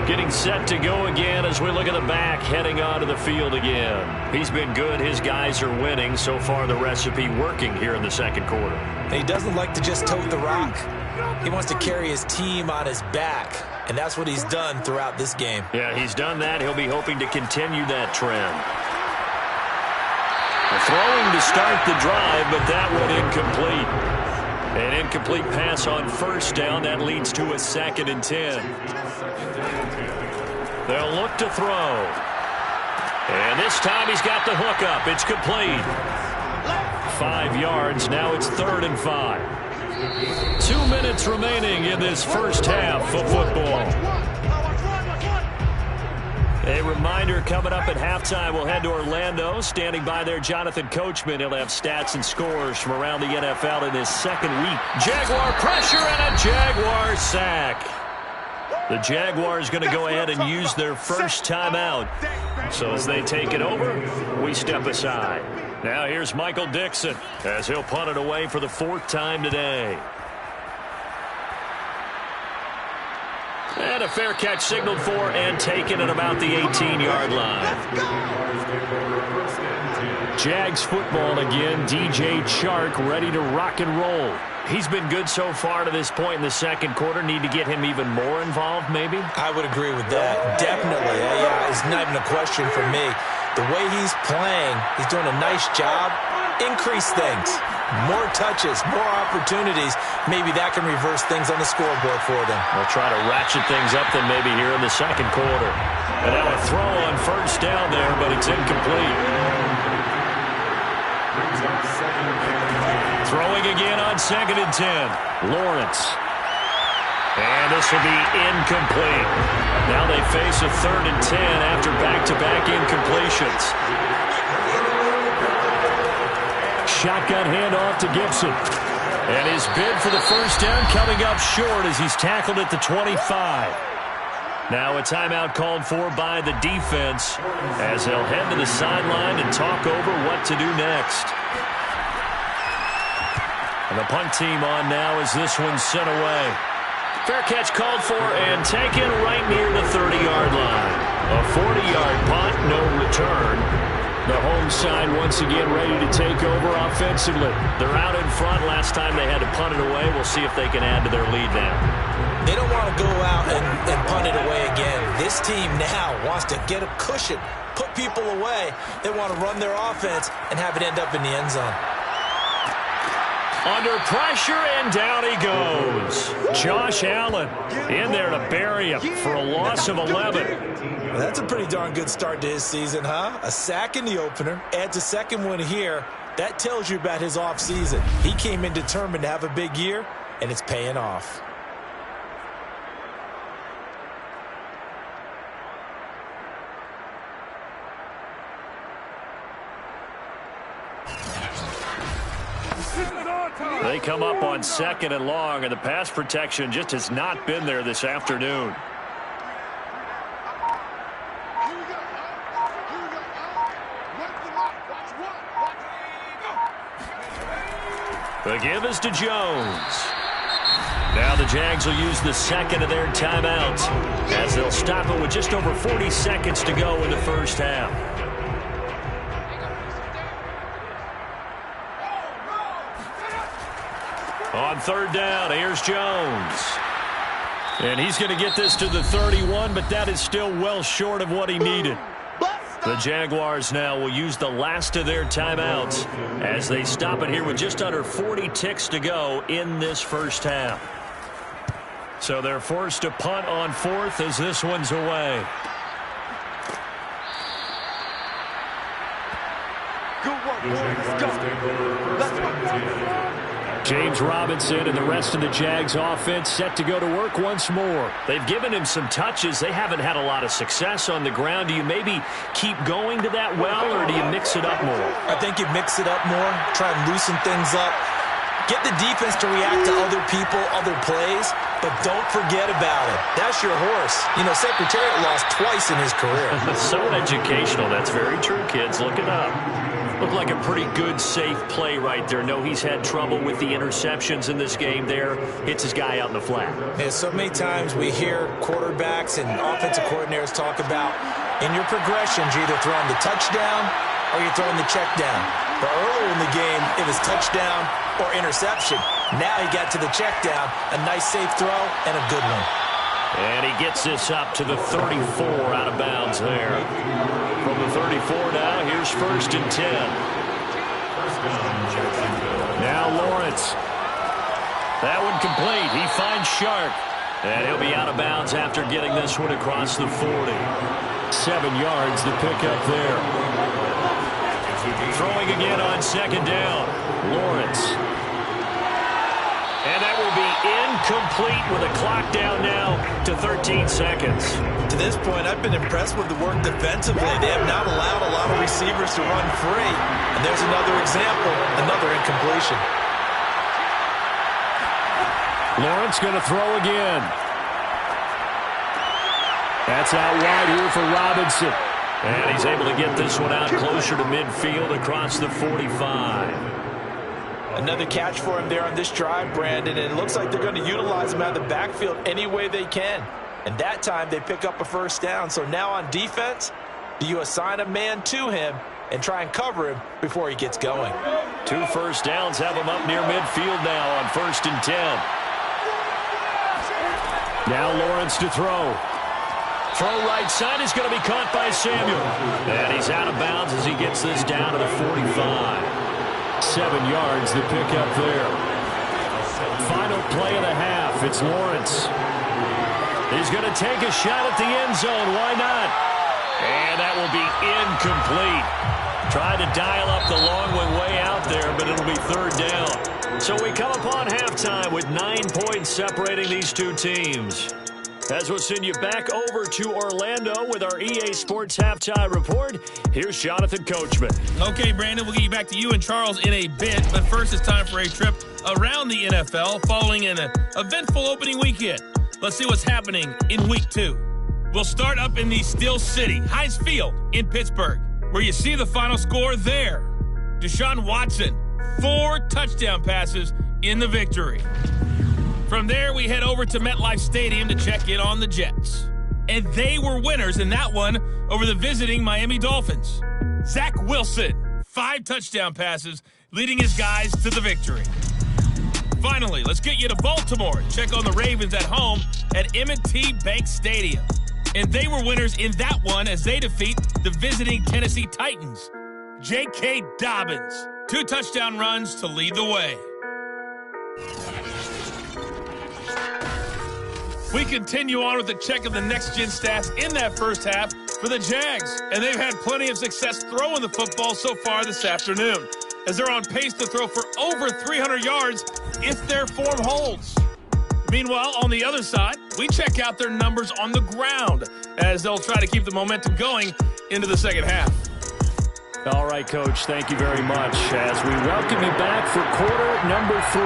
Getting set to go again as we look at the back, heading onto the field again. He's been good. His guys are winning. So far, the recipe working here in the second quarter. He doesn't like to just tote the rock. He wants to carry his team on his back, and that's what he's done throughout this game. Yeah, he's done that. He'll be hoping to continue that trend. Throwing to start the drive, but that went incomplete. An incomplete pass on first down. That leads to a 2nd and 10. They'll look to throw. And this time he's got the hook up. It's complete. 5 yards. Now it's 3rd and 5. 2 minutes remaining in this first half of football. A reminder coming up at halftime, we'll head to Orlando. Standing by there, Jonathan Coachman. He'll have stats and scores from around the NFL in his second week. Jaguar pressure and a Jaguar sack. The Jaguars going to go ahead and use their first timeout. So as they take it over, we step aside. Now here's Michael Dixon as he'll punt it away for the 4th time today. And a fair catch signaled for and taken at about the 18-yard line. Jags football again. DJ Chark ready to rock and roll. He's been good so far to this point in the second quarter. Need to get him even more involved, maybe? I would agree with that. Definitely. Yeah, it's not even a question for me. The way he's playing, he's doing a nice job. Increase things. More touches, more opportunities. Maybe that can reverse things on the scoreboard for them. We'll try to ratchet things up then maybe here in the second quarter. And now a throw on first down there, but it's incomplete. Throwing again on 2nd and 10. Lawrence. And this will be incomplete. Now they face a 3rd and 10 after back-to-back incompletions. Shotgun handoff to Gibson. And his bid for the first down coming up short as he's tackled at the 25. Now a timeout called for by the defense as they'll head to the sideline and talk over what to do next. And the punt team on now as this one's sent away. Fair catch called for and taken right near the 30-yard line. A 40-yard punt, no return. The home side once again ready to take over offensively. They're out in front. Last time they had to punt it away. We'll see if they can add to their lead now. They don't want to go out and punt it away again. This team now wants to get a cushion, put people away. They want to run their offense and have it end up in the end zone. Under pressure, and down he goes. Josh Allen in there to bury him for a loss of 11. Well, that's a pretty darn good start to his season, huh? A sack in the opener, adds a second one here. That tells you about his offseason. He came in determined to have a big year, and it's paying off. They come up on 2nd and long, and the pass protection just has not been there this afternoon. The give is to Jones. Now the Jags will use the second of their timeouts as they'll stop it with just over 40 seconds to go in the first half. On 3rd down, here's Jones. And he's going to get this to the 31, but that is still well short of what he needed. The Jaguars now will use the last of their timeouts as they stop it here with just under 40 ticks to go in this first half. So they're forced to punt on 4th as this one's away. Good work, boys. Let's go. Let's go. James Robinson and the rest of the Jags offense set to go to work once more. They've given him some touches. They haven't had a lot of success on the ground. Do you maybe keep going to that well, or do you mix it up more? I think you mix it up more, try and loosen things up. Get the defense to react to other people, other plays, but don't forget about it. That's your horse. You know, Secretariat lost twice in his career. So educational. That's very true, kids. Look it up. Looked like a pretty good, safe play right there. No, he's had trouble with the interceptions in this game there. Hits his guy out in the flat. Yeah, so many times we hear quarterbacks and offensive coordinators talk about in your progressions, you're either throwing the touchdown or you're throwing the check down. But earlier in the game, it was touchdown or interception. Now he got to the check down, a nice safe throw and a good one. And he gets this up to the 34 out of bounds there. From the 34 now, here's 1st and 10. Now Lawrence. That one complete. He finds Sharp. And he'll be out of bounds after getting this one across the 40. 7 yards to pick up there. Throwing again on 2nd down. Lawrence. And that will be incomplete with a clock down now to 13 seconds. To this point, I've been impressed with the work defensively. They have not allowed a lot of receivers to run free. And there's another example, another incompletion. Lawrence going to throw again. That's out wide here for Robinson. And he's able to get this one out closer to midfield across the 45. Another catch for him there on this drive, Brandon, and it looks like they're going to utilize him out of the backfield any way they can. And that time they pick up a first down. So now on defense, do you assign a man to him and try and cover him before he gets going? 2 first downs have him up near midfield now on 1st and 10. Now Lawrence to throw. Throw right side is going to be caught by Samuel. And he's out of bounds as he gets this down to the 45. 7 yards to pick up there. Final play of the half. It's Lawrence. He's going to take a shot at the end zone. Why not? And that will be incomplete. Trying to dial up the long one way out there, but it'll be third down. So we come upon halftime with 9 points separating these two teams. As we'll send you back over to Orlando with our EA Sports Halftime Report, here's Jonathan Coachman. Okay, Brandon, we'll get you back to you and Charles in a bit, but first it's time for a trip around the NFL following an eventful opening weekend. Let's see what's happening in Week 2. We'll start up in the Steel City, Heinz Field in Pittsburgh, where you see the final score there. Deshaun Watson, 4 touchdown passes in the victory. From there, we head over to MetLife Stadium to check in on the Jets. And they were winners in that one over the visiting Miami Dolphins. Zach Wilson, 5 touchdown passes, leading his guys to the victory. Finally, let's get you to Baltimore and check on the Ravens at home at M&T Bank Stadium. And they were winners in that one as they defeat the visiting Tennessee Titans. J.K. Dobbins, 2 touchdown runs to lead the way. We continue on with the check of the next-gen stats in that first half for the Jags, and they've had plenty of success throwing the football so far this afternoon, as they're on pace to throw for over 300 yards if their form holds. Meanwhile, on the other side, we check out their numbers on the ground, as they'll try to keep the momentum going into the second half. All right, Coach, thank you very much, as we welcome you back for quarter number 3.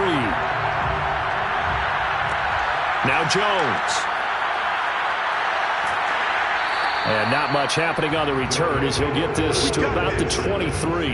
Now Jones. And not much happening on the return as he'll get this to about the 23.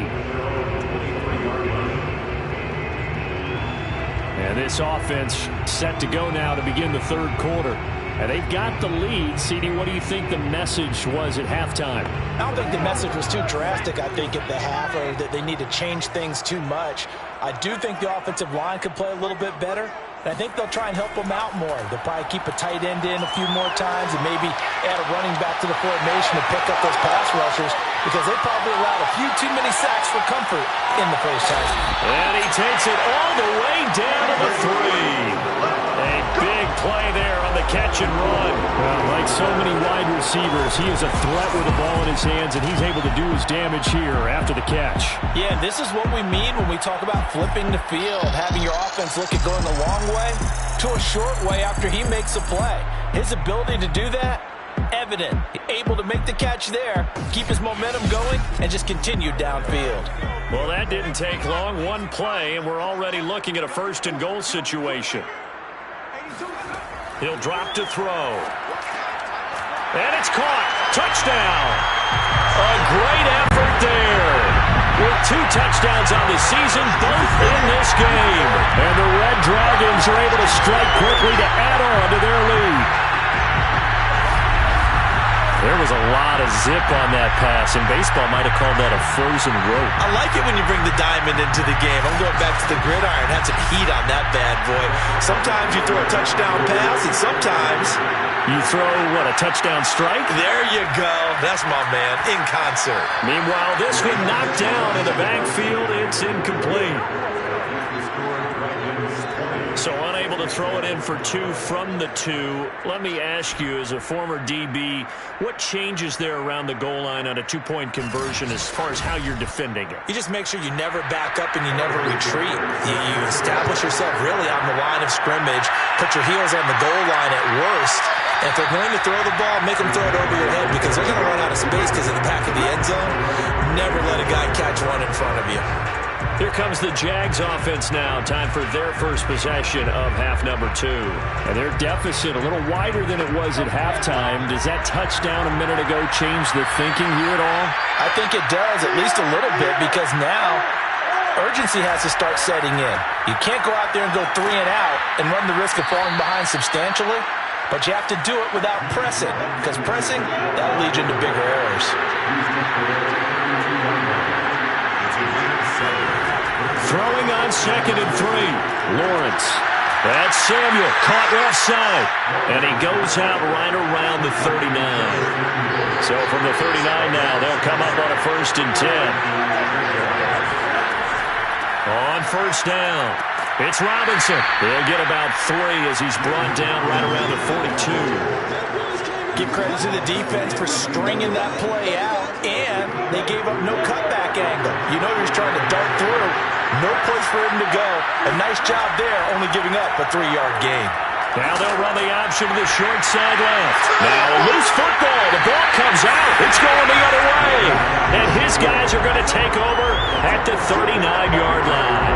And this offense set to go now to begin the third quarter. And they've got the lead. CD, what do you think the message was at halftime? I don't think the message was too drastic, I think, at the half, or that they need to change things too much. I do think the offensive line could play a little bit better. And I think they'll try and help them out more. They'll probably keep a tight end in a few more times and maybe add a running back to the formation to pick up those pass rushers, because they probably allowed a few too many sacks for comfort in the first half. And he takes it all the way down to the 3. A big play there on the catch and run. Well, like so many wide receivers, he is a threat with the ball in his hands, and he's able to do his damage here after the catch. Yeah, this is what we mean when we talk about flipping the field, having your offense look at going the long way to a short way after he makes a play. His ability to do that, evident. Able to make the catch there, keep his momentum going, and just continue downfield. Well, that didn't take long. One play, and we're already looking at a first and goal situation. He'll drop to throw. And it's caught. Touchdown. A great effort there. With 2 touchdowns on the season, both in this game. And the Red Dragons are able to strike quickly to add on to their lead. There was a lot of zip on that pass, and baseball might have called that a frozen rope. I like it when you bring the diamond into the game. I'm going back to the gridiron. Had some heat on that bad boy. Sometimes you throw a touchdown pass, and sometimes you throw, what, a touchdown strike? There you go. That's my man, in concert. Meanwhile, this one knocked down in the backfield. It's incomplete. So unable to throw it in for 2 from the 2. Let me ask you, as a former DB, what changes there around the goal line on a 2-point conversion as far as how you're defending it? You just make sure you never back up and you never retreat. You establish yourself really on the line of scrimmage, put your heels on the goal line at worst, and if they're going to throw the ball, make them throw it over your head, because they're going to run out of space because of the back of the end zone. Never let a guy catch one in front of you. Here comes the Jags offense now. Time for their first possession of half number 2. And their deficit a little wider than it was at halftime. Does that touchdown a minute ago change the thinking here at all? I think it does, at least a little bit, because now urgency has to start setting in. You can't go out there and go 3 and out and run the risk of falling behind substantially, but you have to do it without pressing, because pressing, that'll lead you into bigger errors. Throwing on 2nd and 3. Lawrence. That's Samuel. Caught left side. And he goes out right around the 39. So from the 39 now, they'll come up on a 1st and 10. On 1st down, it's Robinson. He'll get about 3 as he's brought down right around the 42. Give credit to the defense for stringing that play out. And they gave up no cutback angle. You know he was trying to dart through. No place for him to go. A nice job there, only giving up a 3-yard gain. Now they'll run the option to the short side left. Now a loose football. The ball comes out. It's going the other way. And his guys are going to take over at the 39-yard line.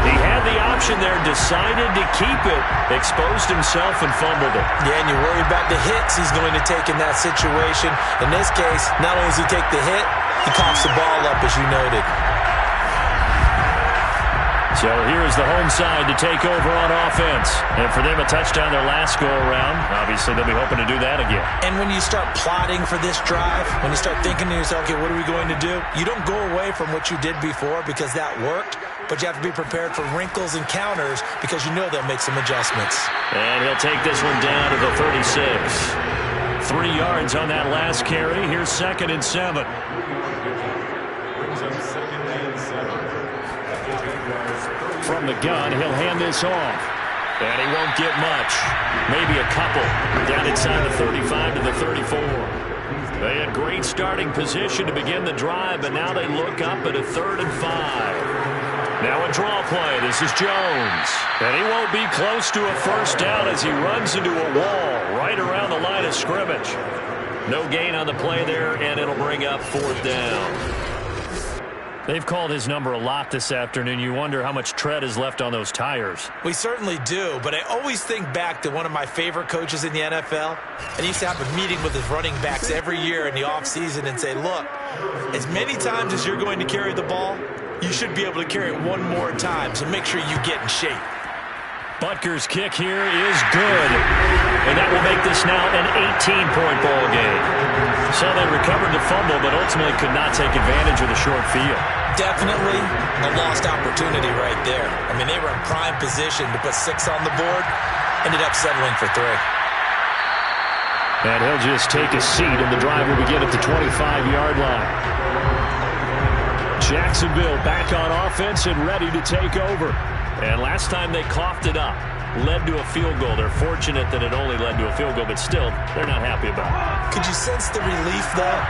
He had the option there, decided to keep it, exposed himself and fumbled it. Yeah, and you worry about the hits he's going to take in that situation. In this case, not only does he take the hit, he coughs the ball up, as you noted. So here's the home side to take over on offense. And for them, a touchdown their last go-around. Obviously, they'll be hoping to do that again. And when you start plotting for this drive, when you start thinking to yourself, okay, what are we going to do? You don't go away from what you did before because that worked, but you have to be prepared for wrinkles and counters because you know they'll make some adjustments. And he'll take this one down to the 36. 3 yards on that last carry. Here's 2nd and 7. From the gun, he'll hand this off. And he won't get much. Maybe a couple. Down inside the 35 to the 34. They had great starting position to begin the drive, but now they look up at a 3rd and 5. Now a draw play. This is Jones. And he won't be close to a first down as he runs into a wall right around the line of scrimmage. No gain on the play there, and it'll bring up 4th down. They've called his number a lot this afternoon. You wonder how much tread is left on those tires. We certainly do, but I always think back to one of my favorite coaches in the NFL. And he used to have a meeting with his running backs every year in the offseason and say, look, as many times as you're going to carry the ball, you should be able to carry it one more time, so make sure you get in shape. Butker's kick here is good. And that will make this now an 18-point ball game. So they recovered the fumble, but ultimately could not take advantage of the short field. Definitely a lost opportunity right there. I mean, they were in prime position to put 6 on the board, ended up settling for 3. And he'll just take a seat, and the drive will begin at the 25-yard line. Jacksonville back on offense and ready to take over. And last time they coughed it up, led to a field goal. They're fortunate that it only led to a field goal, but still, they're not happy about it. Could you sense the relief, though,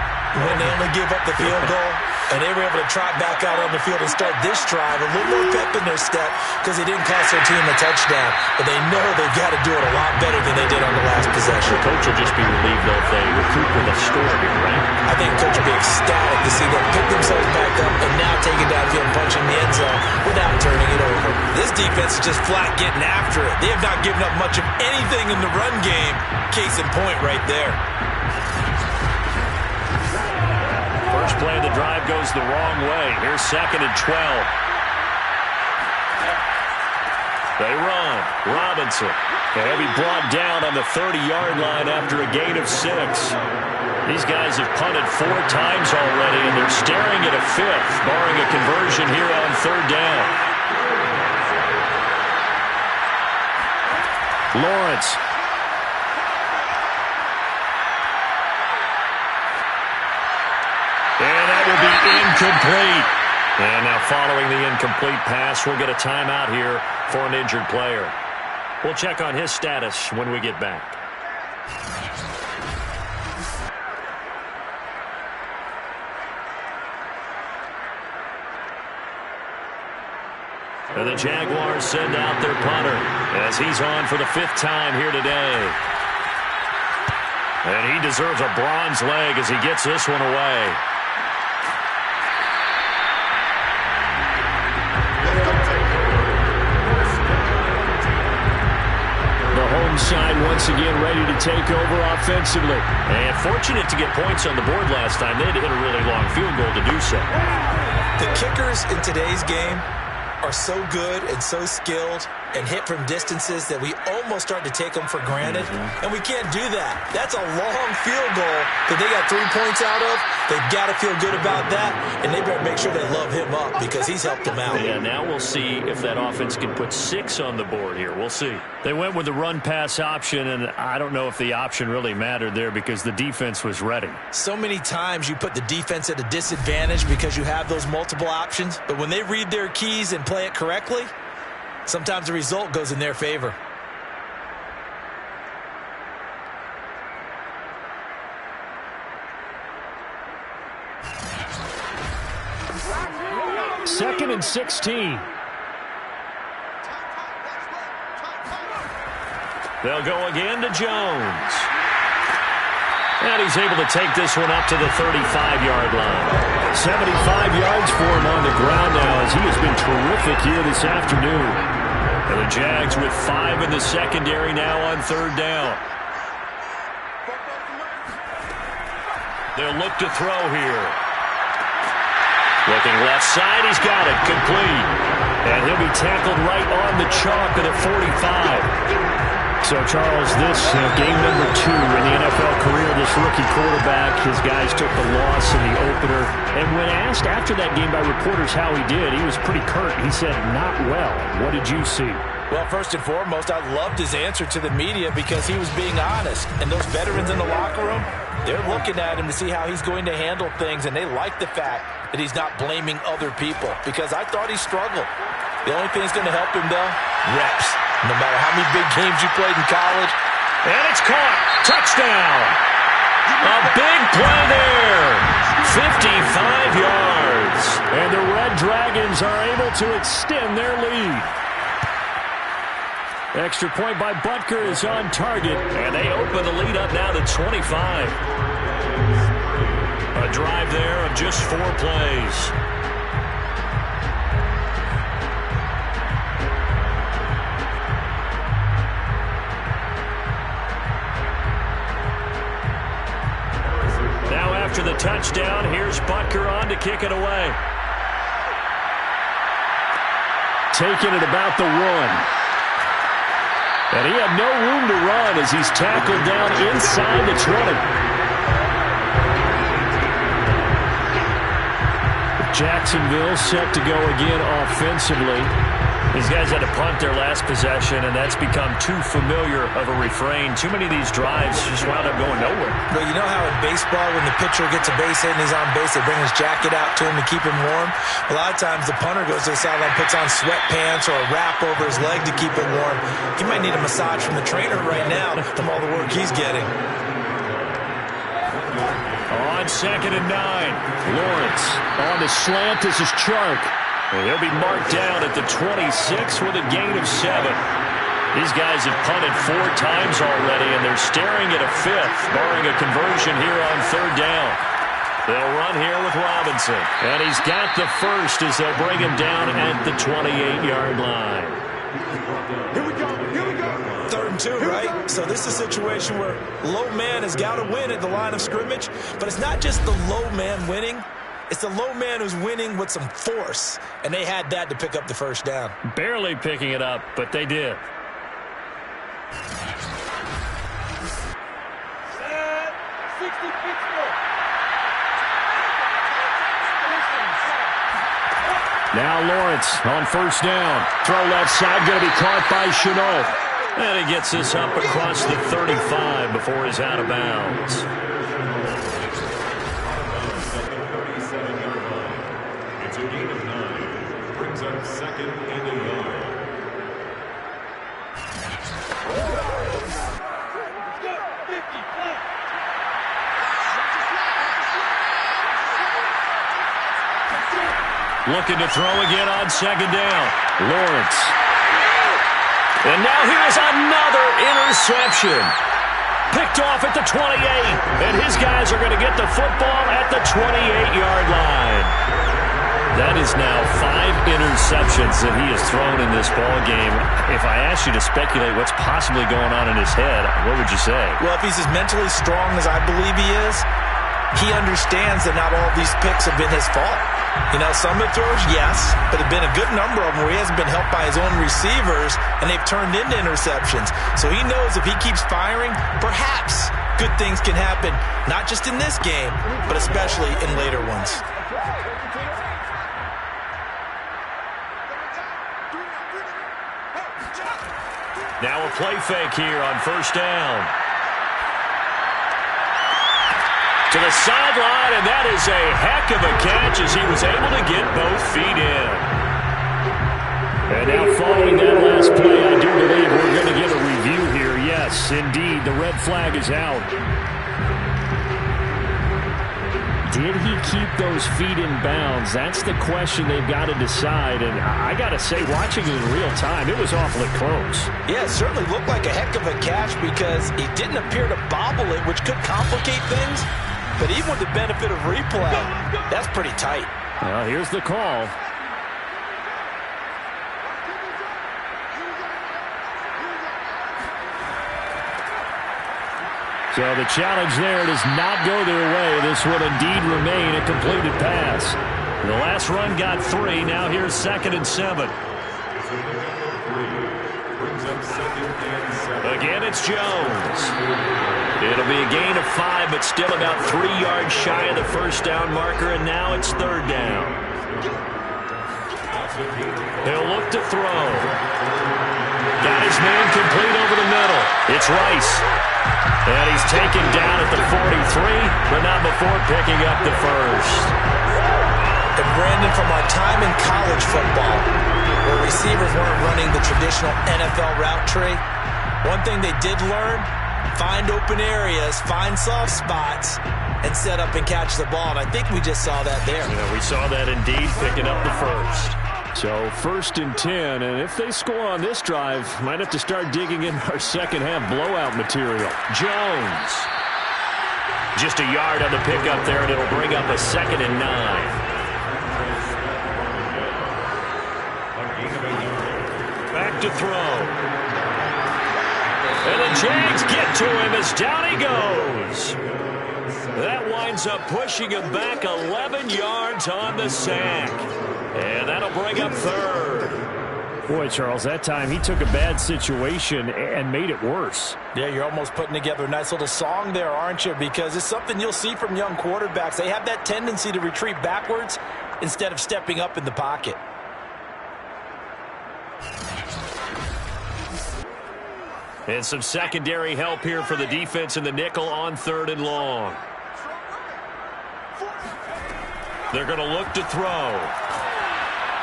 when they only gave up the field goal? And they were able to trot back out on the field and start this drive a little more pep in their step because they didn't cost their team a touchdown. But they know they've got to do it a lot better than they did on the last possession. The coach will just be relieved, though, if they recoup with a score here, right? I think the coach will be ecstatic to see them pick themselves back up and now take it downfield and punch in the end zone without turning it over. This defense is just flat getting after it. They have not given up much of anything in the run game. Case in point right there. First play of the drive goes the wrong way. Here's 2nd and 12. They run. Robinson. And he'll be brought down on the 30-yard line after a gain of 6. These guys have punted 4 times already, and they're staring at a 5th, barring a conversion here on 3rd down. Lawrence. And that will be incomplete. And now following the incomplete pass, we'll get a timeout here for an injured player. We'll check on his status when we get back. And the Jaguars send out their punter as he's on for the 5th time here today. And he deserves a bronze leg as he gets this one away. Side once again ready to take over offensively. And fortunate to get points on the board last time. They had to hit a really long field goal to do so. The kickers in today's game are so good and so skilled and hit from distances that we almost start to take them for granted. And we can't do that. That's a long field goal that they got 3 points out of. They've got to feel good about that, and they better make sure they love him up because he's helped them out. Yeah, now we'll see if that offense can put 6 on the board here. We'll see. They went with the run-pass option, and I don't know if the option really mattered there because the defense was ready. So many times you put the defense at a disadvantage because you have those multiple options, but when they read their keys and play it correctly, sometimes the result goes in their favor. 2nd and 16. They'll go again to Jones. And he's able to take this one up to the 35-yard line. 75 yards for him on the ground now as he has been terrific here this afternoon. And the Jags with 5 in the secondary now on 3rd down. They'll look to throw here. Looking left side, he's got it, complete. And he'll be tackled right on the chalk of the 45. So, Charles, this game number 2 in the NFL career, this rookie quarterback, his guys took the loss in the opener. And when asked after that game by reporters how he did, he was pretty curt. He said, not well. What did you see? Well, first and foremost, I loved his answer to the media because he was being honest. And those veterans in the locker room, they're looking at him to see how he's going to handle things, and they like the fact that he's not blaming other people because I thought he struggled. The only thing that's going to help him, though, reps. No matter how many big games you played in college. And it's caught. Touchdown. A big play there. 55 yards. And the Red Dragons are able to extend their lead. Extra point by Butker is on target. And they open the lead up now to 25. A drive there of just 4 plays. Now after the touchdown, here's Butker on to kick it away. Taking it about the 1. And he had no room to run as he's tackled down inside the 20. Jacksonville set to go again offensively. These guys had to punt their last possession, and that's become too familiar of a refrain. Too many of these drives just wound up going nowhere. But you know how in baseball, when the pitcher gets a base hit and he's on base, they bring his jacket out to him to keep him warm? A lot of times the punter goes to the sideline, puts on sweatpants or a wrap over his leg to keep it warm. He might need a massage from the trainer right now from all the work he's getting. On 2nd and 9. Lawrence on the slant. This is Chark. And he'll be marked down at the 26 with a gain of 7. These guys have punted 4 times already, and they're staring at a 5th, barring a conversion here on 3rd down. They'll run here with Robinson. And he's got the first as they'll bring him down at the 28-yard line. Here we go. 3rd and 2, right? So this is a situation where low man has got to win at the line of scrimmage, but it's not just the low man winning. It's the low man who's winning with some force, and they had that to pick up the first down. Barely picking it up, but they did. Now Lawrence on 1st down. Throw left side, going to be caught by Chenault. And he gets this up across the 35 before he's out of bounds. It's a gain of 9. Brings up 2nd and a yard. Looking to throw again on 2nd down. Lawrence. And now here's another interception. Picked off at the 28. And his guys are going to get the football at the 28-yard line. That is now 5 interceptions that he has thrown in this ball game. If I asked you to speculate what's possibly going on in his head, what would you say? Well, if he's as mentally strong as I believe he is, he understands that not all these picks have been his fault. You know, some of the throws, yes, but there have been a good number of them where he hasn't been helped by his own receivers, and they've turned into interceptions. So he knows if he keeps firing, perhaps good things can happen, not just in this game, but especially in later ones. Now a play fake here on 1st down. To the sideline, and that is a heck of a catch as he was able to get both feet in. And now following that last play, I do believe we're going to get a review here. Yes, indeed, the red flag is out. Did he keep those feet in bounds? That's the question they've got to decide. And I got to say, watching it in real time, it was awfully close. Yeah, it certainly looked like a heck of a catch because he didn't appear to bobble it, which could complicate things. But even with the benefit of replay, that's pretty tight. Well, here's the call. So the challenge there does not go their way. This would indeed remain a completed pass. The last run got 3. Now here's 2nd and 7. Again, it's Jones. It'll be a gain of 5, but still about 3 yards shy of the first down marker, and now it's 3rd down. He'll look to throw. Got his man complete over the middle. It's Rice. And he's taken down at the 43, but not before picking up the first. And Brandon, from our time in college football, where receivers weren't running the traditional NFL route tree, one thing they did learn, find open areas, find soft spots, and set up and catch the ball. And I think we just saw that there. Yeah, we saw that indeed, picking up the first. So 1st and 10, and if they score on this drive, might have to start digging in our second half blowout material. Jones. Just a yard on the pickup there, and it'll bring up a 2nd and 9. Back to throw. And the Jags get to him as down he goes. That winds up pushing him back 11 yards on the sack. And that'll bring up 3rd. Boy, Charles, that time he took a bad situation and made it worse. Yeah, you're almost putting together a nice little song there, aren't you? Because it's something you'll see from young quarterbacks. They have that tendency to retreat backwards instead of stepping up in the pocket. And some secondary help here for the defense in the nickel on 3rd and long. They're going to look to throw.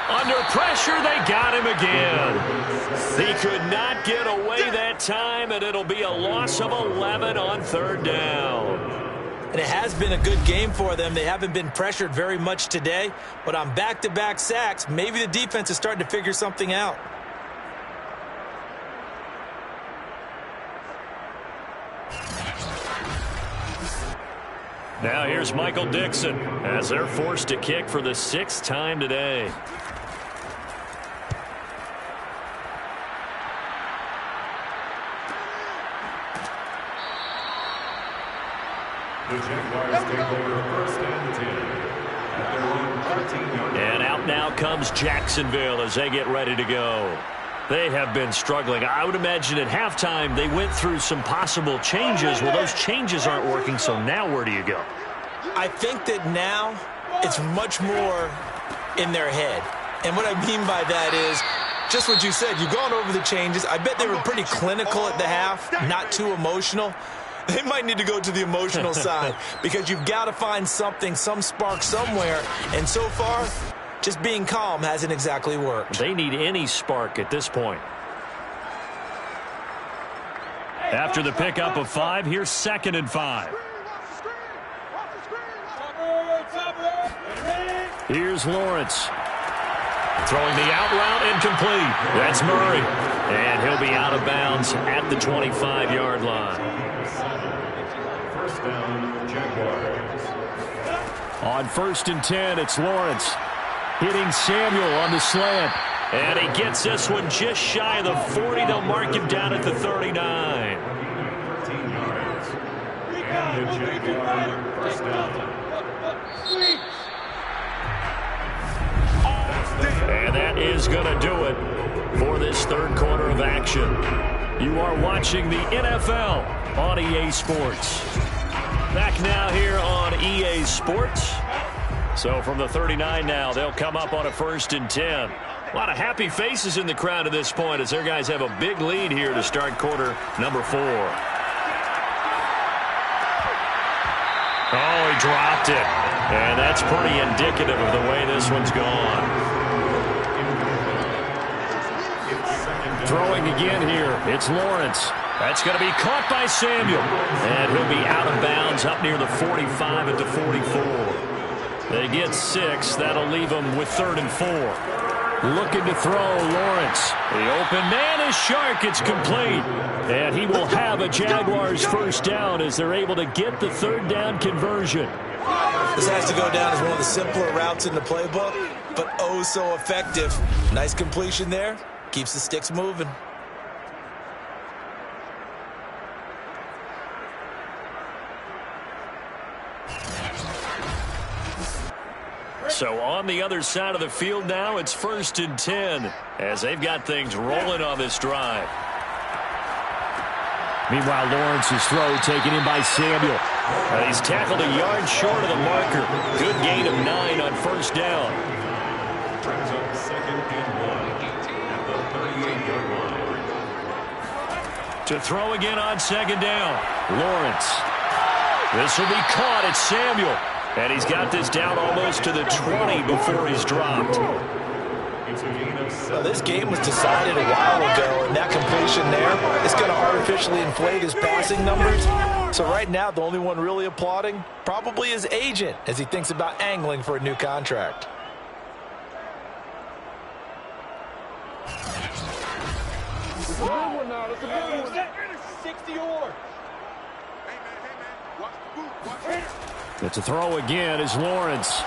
Under pressure, they got him again. He could not get away that time, and it'll be a loss of 11 on 3rd down. And it has been a good game for them. They haven't been pressured very much today, but on back-to-back sacks, maybe the defense is starting to figure something out. Now here's Michael Dixon as they're forced to kick for the 6th time today. The Jaguars take over 1st and 10 at their own 13-yard line. And out now comes Jacksonville as they get ready to go. They have been struggling. I would imagine at halftime they went through some possible changes. Well, those changes aren't working, so now where do you go? I think that now it's much more in their head. And what I mean by that is just what you said. You've gone over the changes. I bet they were pretty clinical at the half, not too emotional. They might need to go to the emotional side because you've got to find something, some spark somewhere. And so far, just being calm hasn't exactly worked. They need any spark at this point. After the pickup of 5, here's 2nd and 5. Here's Lawrence. Throwing the out route incomplete. That's Murray. And he'll be out of bounds at the 25-yard line. 1st down, Jaguars. On 1st and 10, it's Lawrence. Hitting Samuel on the slant. And he gets this one just shy of the 40. They'll mark him down at the 39. 13 yards. And the Jaguars 1st down. And that is going to do it for this 3rd quarter of action. You are watching the NFL on EA Sports. Back now here on EA Sports. So from the 39 now, they'll come up on a 1st and 10. A lot of happy faces in the crowd at this point as their guys have a big lead here to start quarter number 4. Oh, he dropped it. And that's pretty indicative of the way this one's gone. Throwing again here, it's Lawrence. That's going to be caught by Samuel. And he'll be out of bounds up near the 45 at the 44. They get 6. That'll leave them with 3rd and 4. Looking to throw, Lawrence. The open man is Shark. It's complete. And he will have a Jaguars first down as they're able to get the 3rd down conversion. This has to go down as one of the simpler routes in the playbook, but oh so effective. Nice completion there. Keeps the sticks moving. So on the other side of the field now, it's 1st and 10 as they've got things rolling on this drive. Meanwhile, Lawrence's throw taken in by Samuel. He's tackled a yard short of the marker. Good gain of 9 on 1st down. Brings up 2nd and 1 at the 38-yard line. To throw again on 2nd down. Lawrence. This will be caught. It's Samuel. And he's got this down almost to the 20 before he's dropped. Well, this game was decided a while ago, and that completion there is going to artificially inflate his passing numbers. So right now, the only one really applauding probably his agent as he thinks about angling for a new contract. It's a good one now. It's a good one. 60-yard. It's a throw again is Lawrence.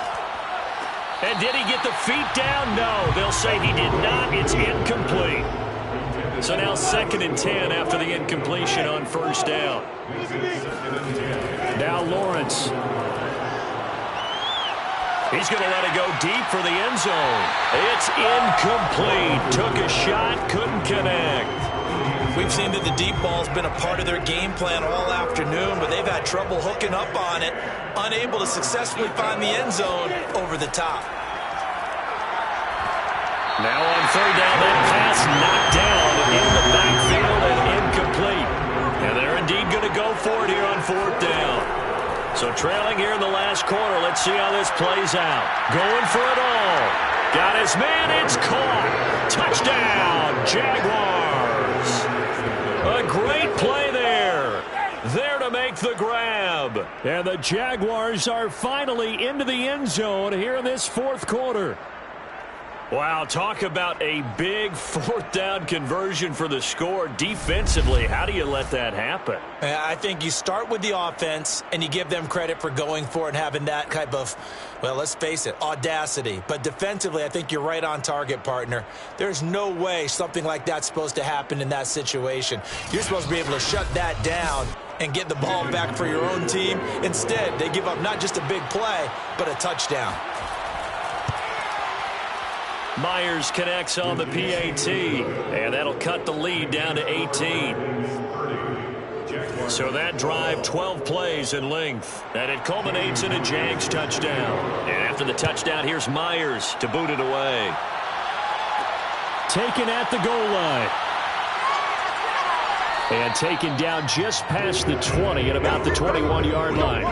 And did he get the feet down? No, they'll say he did not. It's incomplete. So now 2nd and 10 after the incompletion on 1st down. Now Lawrence. He's going to let it go deep for the end zone. It's incomplete. Took a shot, couldn't connect. We've seen that the deep ball's been a part of their game plan all afternoon, but they've had trouble hooking up on it, unable to successfully find the end zone over the top. Now on 3rd down, that pass knocked down in the backfield and incomplete. And they're indeed going to go for it here on 4th down. So trailing here in the last quarter, let's see how this plays out. Going for it all. Got his man, it's caught. Touchdown, Jaguars. A great play there. There to make the grab. And the Jaguars are finally into the end zone here in this 4th quarter. Wow, talk about a big 4th down conversion for the score. Defensively, how do you let that happen? I think you start with the offense, and you give them credit for going for it and having that type of, well, let's face it, audacity. But defensively, I think you're right on target, partner. There's no way something like that's supposed to happen in that situation. You're supposed to be able to shut that down and get the ball back for your own team. Instead, they give up not just a big play, but a touchdown. Myers connects on the PAT, and that'll cut the lead down to 18. So that drive, 12 plays in length, and it culminates in a Jags touchdown. And after the touchdown, here's Myers to boot it away. Taken at the goal line. And taken down just past the 20 at about the 21-yard line.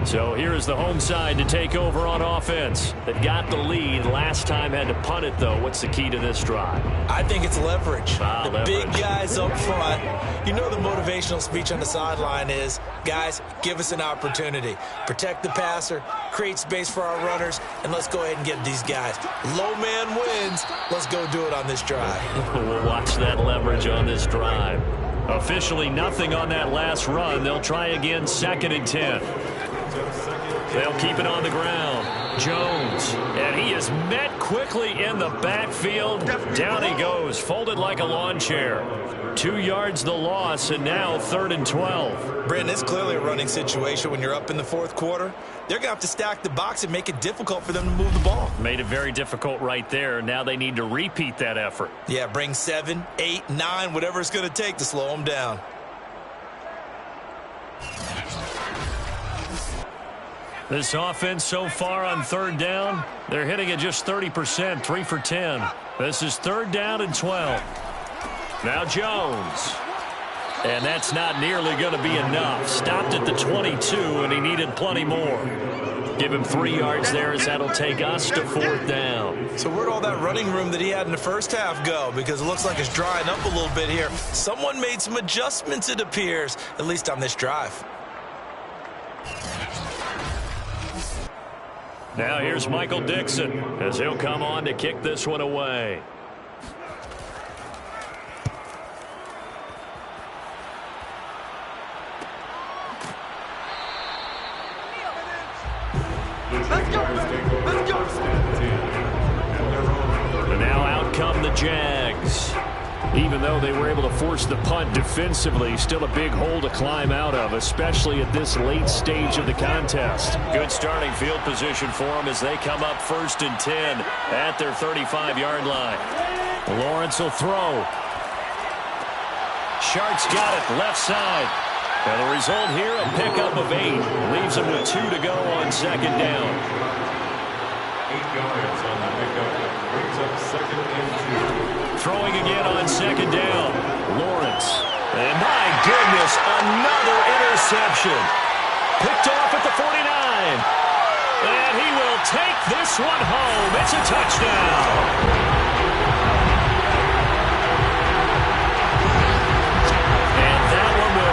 So here is the home side to take over on offense. They've got the lead. Last time had to punt it, though. What's the key to this drive? I think it's leverage. The leverage. Big guys up front. You know the motivational speech on the sideline is, guys, give us an opportunity. Protect the passer, create space for our runners, and let's go ahead and get these guys. Low man wins. Let's go do it on this drive. We'll watch that leverage on this drive. Officially nothing on that last run. They'll try again, 2nd and 10. They'll keep it on the ground. Jones, and he is met quickly in the backfield. Down he goes, folded like a lawn chair. 2 yards the loss, and now 3rd and 12. Brandon, it's clearly a running situation when you're up in the 4th quarter. They're going to have to stack the box and make it difficult for them to move the ball. Made it very difficult right there. Now they need to repeat that effort. Yeah, bring 7, 8, 9, whatever it's going to take to slow them down. This offense so far on 3rd down, they're hitting at just 30%, 3 for 10. This is 3rd down and 12. Now Jones. And that's not nearly going to be enough. Stopped at the 22, and he needed plenty more. Give him 3 yards there as that'll take us to 4th down. So where'd all that running room that he had in the first half go? Because it looks like it's drying up a little bit here. Someone made some adjustments, it appears, at least on this drive. Now here's Michael Dixon as he'll come on to kick this one away. And now out come the Jags. Even though they were able to force the punt defensively, still a big hole to climb out of, especially at this late stage of the contest. Good starting field position for them as they come up 1st and 10 at their 35-yard line. Lawrence will throw. Shark's got it left side. And the result here, a pickup of 8. Leaves them with 2 to go on 2nd down. 8 yards on the pickup. Brings up 2nd and 2. Throwing again on 2nd down. Lawrence. And my goodness, another interception. Picked off at the 49. And he will take this one home. It's a touchdown.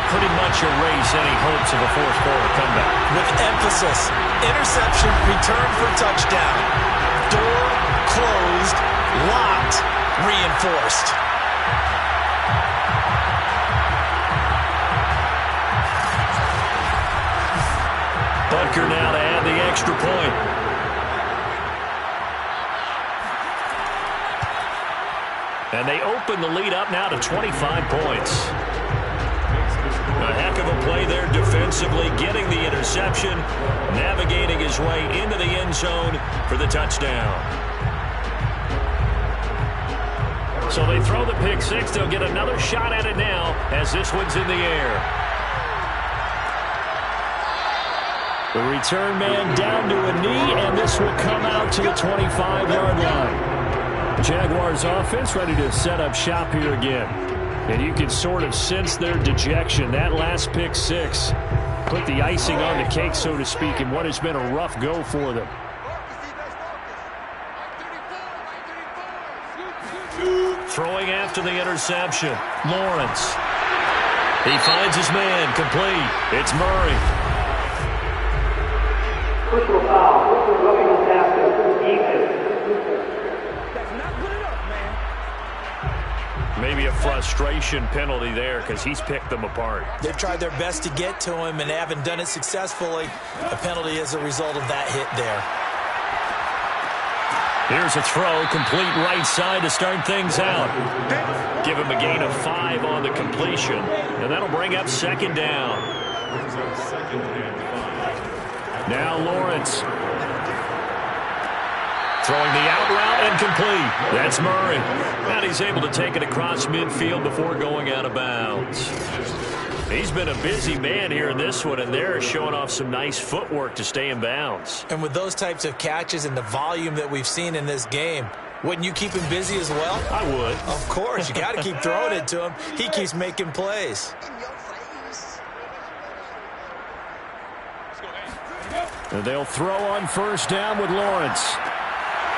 Pretty much erase any hopes of a 4th quarter comeback. With emphasis, interception, return for touchdown. Door closed, locked, reinforced. Butker now to add the extra point. And they open the lead up now to 25 points. A heck of a play there defensively, getting the interception, navigating his way into the end zone for the touchdown. So they throw the pick 6. They'll get another shot at it now as this one's in the air. The return man down to a knee, and this will come out to the 25-yard line. Jaguars offense ready to set up shop here again. And you can sort of sense their dejection. That last pick 6 put the icing on the cake, so to speak, in what has been a rough go for them. Throwing after the interception. Lawrence. He finds his man, complete. It's Murray. Personal foul. Personal roughing the passer. Defense. Maybe a frustration penalty there because he's picked them apart. They've tried their best to get to him and haven't done it successfully. A penalty is a result of that hit there. Here's a throw, complete right side to start things out. Give him a gain of 5 on the completion, and that'll bring up 2nd down. Now Lawrence. Throwing the out route and complete. That's Murray. And he's able to take it across midfield before going out of bounds. He's been a busy man here in this one, and they're showing off some nice footwork to stay in bounds. And with those types of catches and the volume that we've seen in this game, wouldn't you keep him busy as well? I would. Of course. You got to keep throwing it to him. He keeps making plays. And they'll throw on 1st down with Lawrence.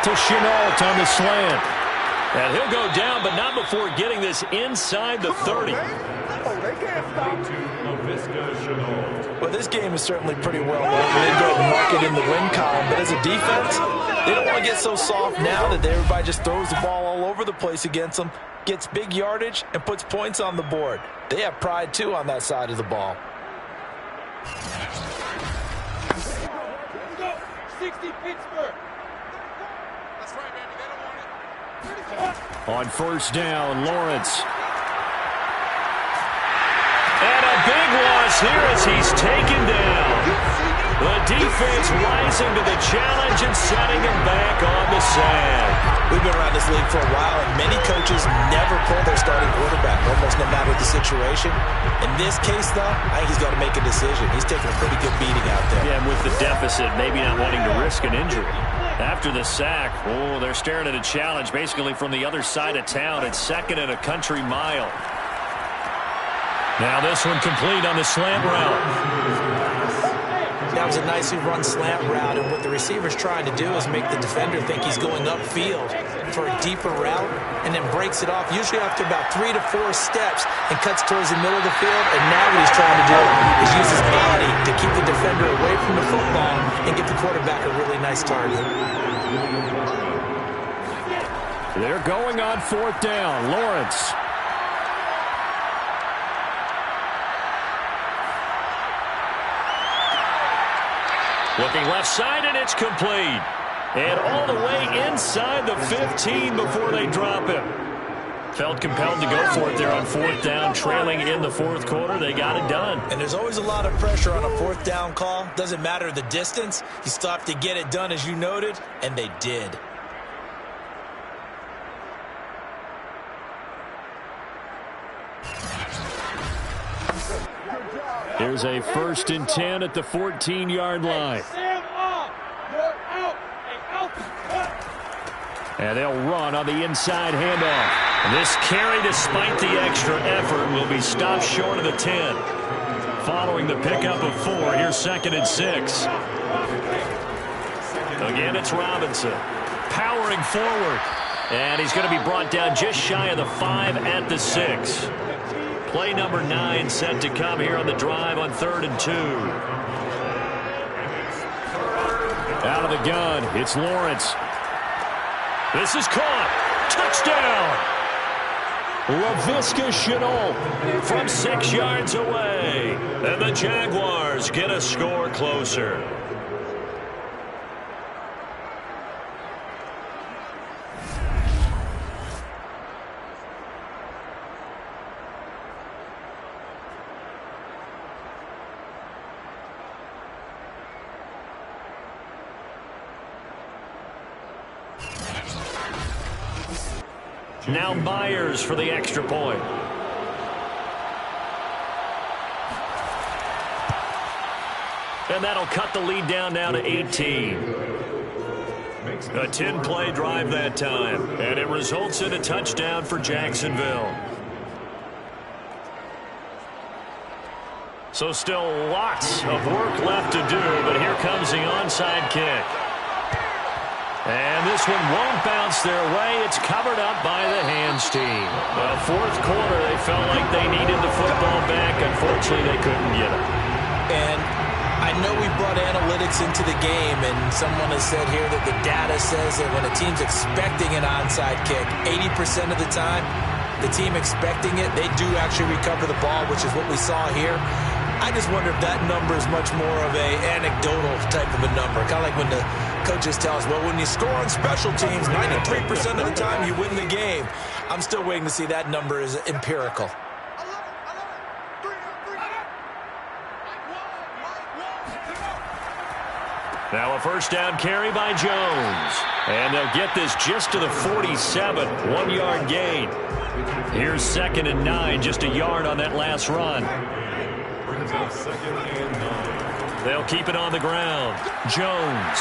To Chenault on the slant. And he'll go down, but not before getting this inside the 30. Well, this game is certainly pretty well known. They go and mark it in the win column. But as a defense, they don't want to get so soft now that everybody just throws the ball all over the place against them, gets big yardage, and puts points on the board. They have pride, too, on that side of the ball. 60 Pittsburgh. On 1st down, Lawrence. And a big loss here as he's taken down. The defense rising to the challenge and setting him back on the sand. We've been around this league for a while, and many coaches never pull their starting quarterback, almost no matter the situation. In this case, though, I think he's got to make a decision. He's taking a pretty good beating out there. Yeah, and with the deficit, maybe not wanting to risk an injury. After the sack, oh, they're staring at a challenge basically from the other side of town. It's 2nd and a country mile. Now this one complete on the slant route. Now was a nicely run slant route, and what the receiver's trying to do is make the defender think he's going upfield for a deeper route, and then breaks it off, usually after about 3 to 4 steps, and cuts towards the middle of the field. And now what he's trying to do is use his body to keep the defender away from the football and give the quarterback a really nice target. They're going on 4th down. Lawrence. Looking left side, and it's complete. And all the way inside the 15 before they drop him. Felt compelled to go for it there on 4th down, trailing in the 4th quarter. They got it done. And there's always a lot of pressure on a 4th down call. Doesn't matter the distance. You still have to get it done, as you noted, and they did. Here's a 1st and 10 at the 14-yard line. And they'll run on the inside handoff. This carry, despite the extra effort, will be stopped short of the 10. Following the pickup of 4, here's 2nd and 6. Again, it's Robinson. Powering forward. And he's going to be brought down just shy of the 5 at the 6. Play number 9 set to come here on the drive on 3rd and 2. Out of the gun, it's Lawrence. This is caught. Touchdown. Laviska Shenault from 6 yards away. And the Jaguars get a score closer. Now Myers for the extra point. And that'll cut the lead down now to 18. A 10-play drive that time. And it results in a touchdown for Jacksonville. So still lots of work left to do, but here comes the onside kick. And this one won't bounce their way. It's covered up by the hands team. Well, 4th quarter, they felt like they needed the football back. Unfortunately, they couldn't get it. And I know we brought analytics into the game, and someone has said here that the data says that when a team's expecting an onside kick, 80% of the time, the team expecting it, they do actually recover the ball, which is what we saw here. I just wonder if that number is much more of a anecdotal type of a number. Kind of like when the coaches tell us, well, when you score on special teams, 93% of the time you win the game. I'm still waiting to see that number is empirical. Now a 1st down carry by Jones. And they'll get this just to the 47, 1-yard gain. Here's 2nd and 9, just a yard on that last run. They'll keep it on the ground. Jones.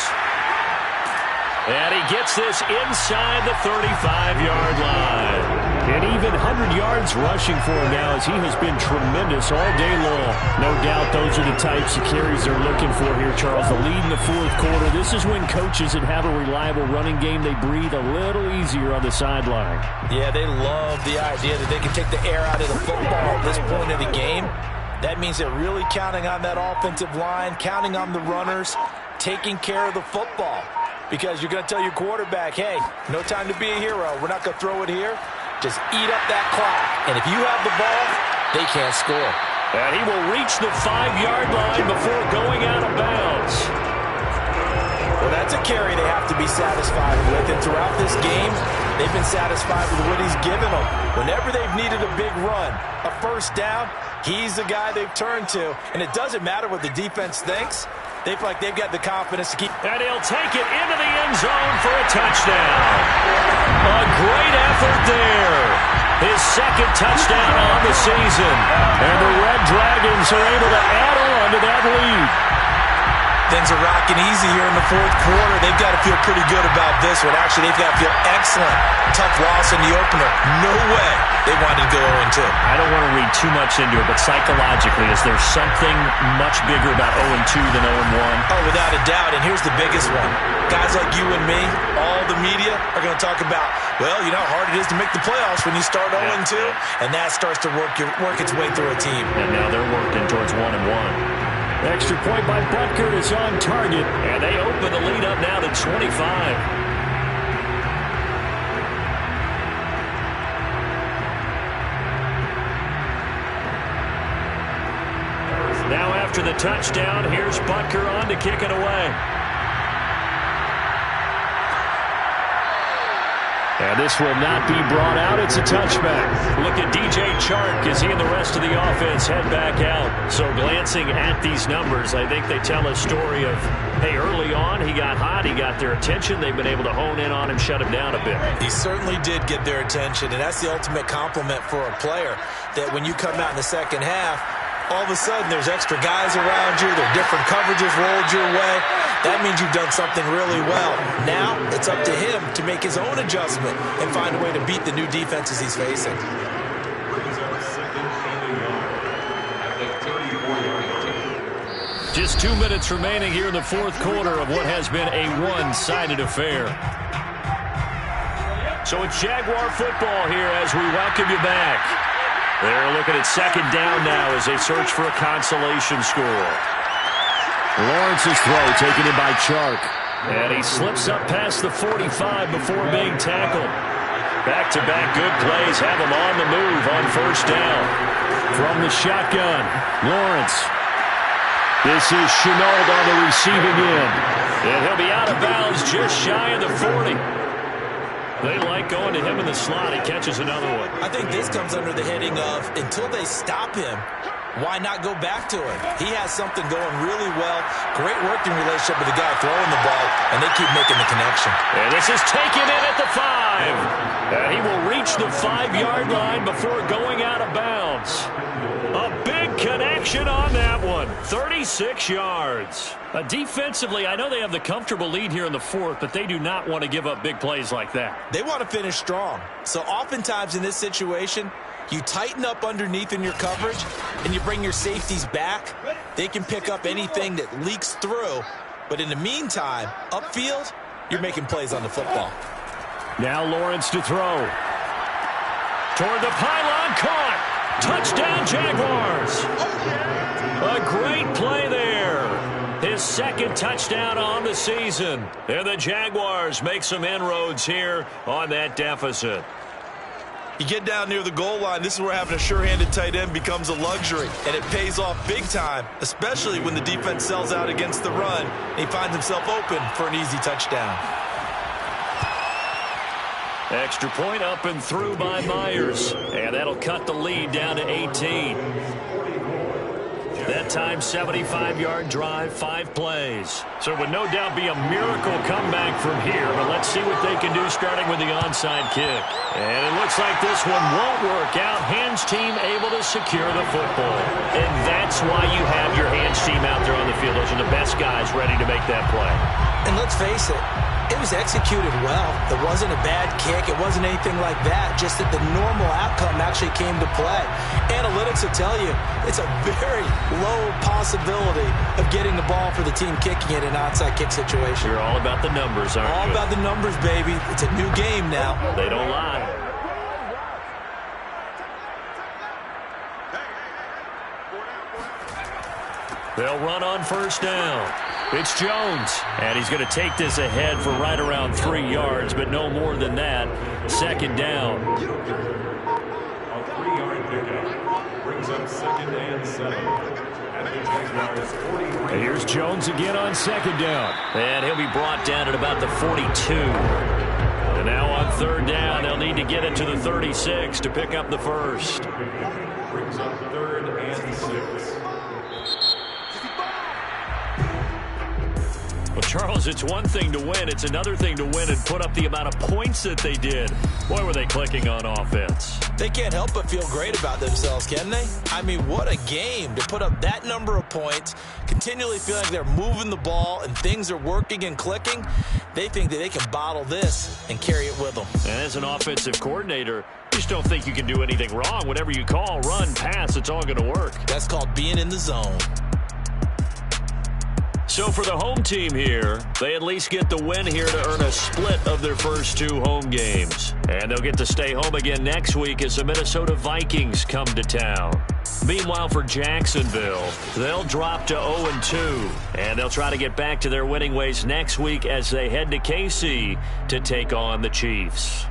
And he gets this inside the 35-yard line. And even 100 yards rushing for him now, as he has been tremendous all day long. No doubt those are the types of carries they're looking for here, Charles. The lead in the 4th quarter. This is when coaches that have a reliable running game, they breathe a little easier on the sideline. Yeah, they love the idea that they can take the air out of the football at this point of the game. That means they're really counting on that offensive line, counting on the runners, taking care of the football. Because you're going to tell your quarterback, hey, no time to be a hero. We're not going to throw it here. Just eat up that clock. And if you have the ball, they can't score. And he will reach the 5-yard line before going out of bounds. Well, that's a carry they have to be satisfied with. And throughout this game, they've been satisfied with what he's given them. Whenever they've needed a big run, a 1st down, he's the guy they've turned to. And it doesn't matter what the defense thinks. They feel like they've got the confidence to keep. And he'll take it into the end zone for a touchdown. A great effort there. His 2nd touchdown on the season. And the Red Dragons are able to add on to that lead. Things are rocking easy here in the fourth quarter. They've got to feel pretty good about this one. Actually, they've got to feel excellent. Tough loss in the opener. No way they wanted to go 0-2. I don't want to read too much into it, but psychologically, is there something much bigger about 0-2 than 0-1? Oh, without a doubt, and here's the biggest one. Guys like you and me, all the media, are going to talk about, well, you know how hard it is to make the playoffs when you start 0-2, and that starts to work its way through a team. And now they're working towards 1-1. Extra point by Butker is on target. And they open the lead up now to 25. Now after the touchdown, here's Butker on to kick it away. And this will not be brought out. It's a touchback. Look at DJ Chark as he and the rest of the offense head back out. So glancing at these numbers, I think they tell a story of, hey, early on he got hot, he got their attention. They've been able to hone in on him, shut him down a bit. He certainly did get their attention, and that's the ultimate compliment for a player, that when you come out in the second half, all of a sudden there's extra guys around you, there are different coverages rolled your way. That means you've done something really well. Now it's up to him to make his own adjustment and find a way to beat the new defenses he's facing. Just 2 minutes remaining here in the fourth quarter of what has been a one-sided affair. So it's Jaguar football here as we welcome you back. They're looking at second down now as they search for a consolation score. Lawrence's throw taken in by Chark. And he slips up past the 45 before being tackled. Back-to-back good plays have him on the move on first down. From the shotgun, Lawrence. This is Chenault on the receiving end. And he'll be out of bounds just shy of the 40. They like going to him in the slot. He catches another one. I think this comes under the heading of, until they stop him, why not go back to him? He has something going really well. Great working relationship with the guy throwing the ball, and they keep making the connection. And this is taken in at the 5. And he will reach the 5-yard line before going out of bounds. A big connection on that one. 36 yards. Defensively, I know they have the comfortable lead here in the fourth, but they do not want to give up big plays like that. They want to finish strong. So oftentimes in this situation, you tighten up underneath in your coverage, and you bring your safeties back. They can pick up anything that leaks through. But in the meantime, upfield, you're making plays on the football. Now Lawrence to throw. Toward the pylon, caught. Touchdown, Jaguars. A great play there. His second touchdown on the season. And the Jaguars make some inroads here on that deficit. You get down near the goal line, this is where having a sure-handed tight end becomes a luxury, and it pays off big time, especially when the defense sells out against the run, and he finds himself open for an easy touchdown. Extra point up and through by Myers, and that'll cut the lead down to 18. That time, 75-yard drive, 5 plays. So it would no doubt be a miracle comeback from here, but let's see what they can do starting with the onside kick. And it looks like this one won't work out. Hands team able to secure the football. And that's why you have your hands team out there on the field. Those are the best guys ready to make that play. And let's face it, it was executed well. It wasn't a bad kick. It wasn't anything like that. Just that the normal outcome actually came to play. Analytics will tell you it's a very low possibility of getting the ball for the team kicking it in an onside kick situation. You're all about the numbers, aren't you? All about the numbers, baby. It's a new game now. They don't lie. They'll run on first down. It's Jones, and he's going to take this ahead for right around 3 yards, but no more than that. Second down. A 3-yard pickup brings up 2nd and 7 at the Jaguars 43. And here's Jones again on second down. And he'll be brought down at about the 42. And now on third down, they'll need to get it to the 36 to pick up the first. Brings up 3rd and 6. Charles, it's one thing to win. It's another thing to win and put up the amount of points that they did. Boy, were they clicking on offense. They can't help but feel great about themselves, can they? I mean, what a game to put up that number of points, continually feeling like they're moving the ball and things are working and clicking. They think that they can bottle this and carry it with them. And as an offensive coordinator, you just don't think you can do anything wrong. Whatever you call, run, pass, it's all going to work. That's called being in the zone. So for the home team here, they at least get the win here to earn a split of their first 2 home games. And they'll get to stay home again next week as the Minnesota Vikings come to town. Meanwhile, for Jacksonville, they'll drop to 0-2. And they'll try to get back to their winning ways next week as they head to KC to take on the Chiefs.